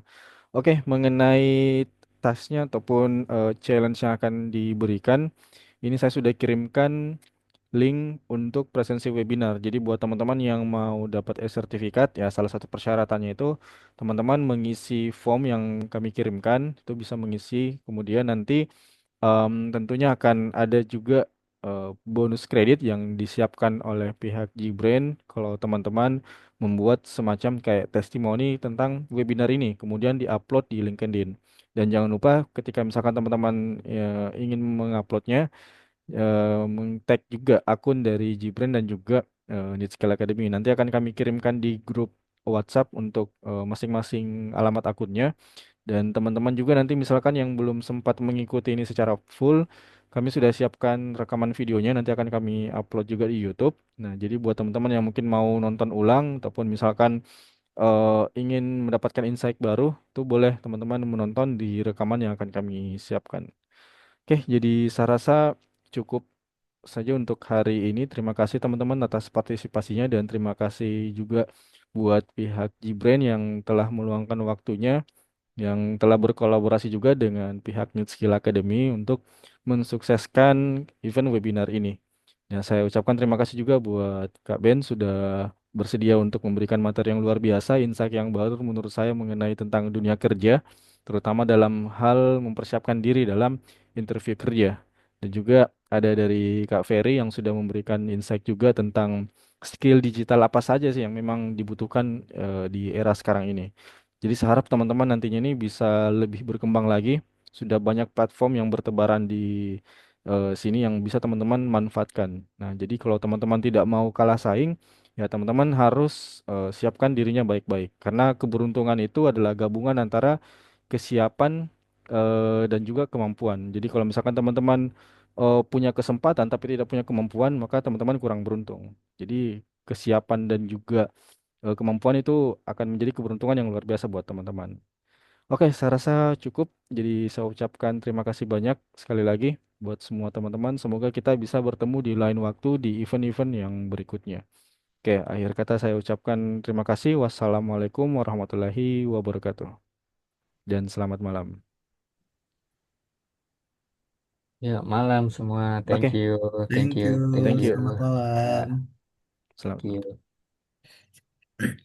Oke, mengenai tasknya ataupun challenge yang akan diberikan, ini saya sudah kirimkan link untuk presensi webinar. Jadi buat teman-teman yang mau dapat e-sertifikat, ya salah satu persyaratannya itu teman-teman mengisi form yang kami kirimkan, itu bisa mengisi. Kemudian nanti tentunya akan ada juga bonus kredit yang disiapkan oleh pihak Gibran kalau teman-teman membuat semacam kayak testimoni tentang webinar ini, kemudian diupload di LinkedIn. Dan jangan lupa ketika misalkan teman-teman ingin menguploadnya, meng-tag juga akun dari Gibran dan juga Need Skill Academy. Nanti akan kami kirimkan di grup WhatsApp untuk masing-masing alamat akunnya. Dan teman-teman juga nanti misalkan yang belum sempat mengikuti ini secara full, kami sudah siapkan rekaman videonya, nanti akan kami upload juga di YouTube. Nah, jadi buat teman-teman yang mungkin mau nonton ulang ataupun misalkan ingin mendapatkan insight baru, itu boleh teman-teman menonton di rekaman yang akan kami siapkan. Oke, jadi saya rasa cukup saja untuk hari ini. Terima kasih teman-teman atas partisipasinya dan terima kasih juga buat pihak Gibran yang telah meluangkan waktunya, yang telah berkolaborasi juga dengan pihak New Skill Academy untuk mensukseskan event webinar ini. Ya, saya ucapkan terima kasih juga buat Kak Ben sudah bersedia untuk memberikan materi yang luar biasa, insight yang baru menurut saya mengenai tentang dunia kerja, terutama dalam hal mempersiapkan diri dalam interview kerja. Dan juga ada dari Kak Ferry yang sudah memberikan insight juga tentang skill digital apa saja sih yang memang dibutuhkan di era sekarang ini. Jadi saya harap teman-teman nantinya ini bisa lebih berkembang lagi. Sudah banyak platform yang bertebaran di sini yang bisa teman-teman manfaatkan. Nah, jadi kalau teman-teman tidak mau kalah saing, ya teman-teman harus siapkan dirinya baik-baik. Karena keberuntungan itu adalah gabungan antara kesiapan dan juga kemampuan. Jadi kalau misalkan teman-teman punya kesempatan tapi tidak punya kemampuan, maka teman-teman kurang beruntung. Jadi kesiapan dan juga kemampuan itu akan menjadi keberuntungan yang luar biasa buat teman-teman. Oke, saya rasa cukup. Jadi saya ucapkan terima kasih banyak sekali lagi buat semua teman-teman. Semoga kita bisa bertemu di lain waktu di event-event yang berikutnya. Oke, akhir kata saya ucapkan terima kasih. Wassalamualaikum warahmatullahi wabarakatuh. Dan selamat malam. Ya, malam semua. Thank Oke, you. Thank Thank you. you. Thank thank you. you. Selamat Ya, malam. selamat Thank malam. you.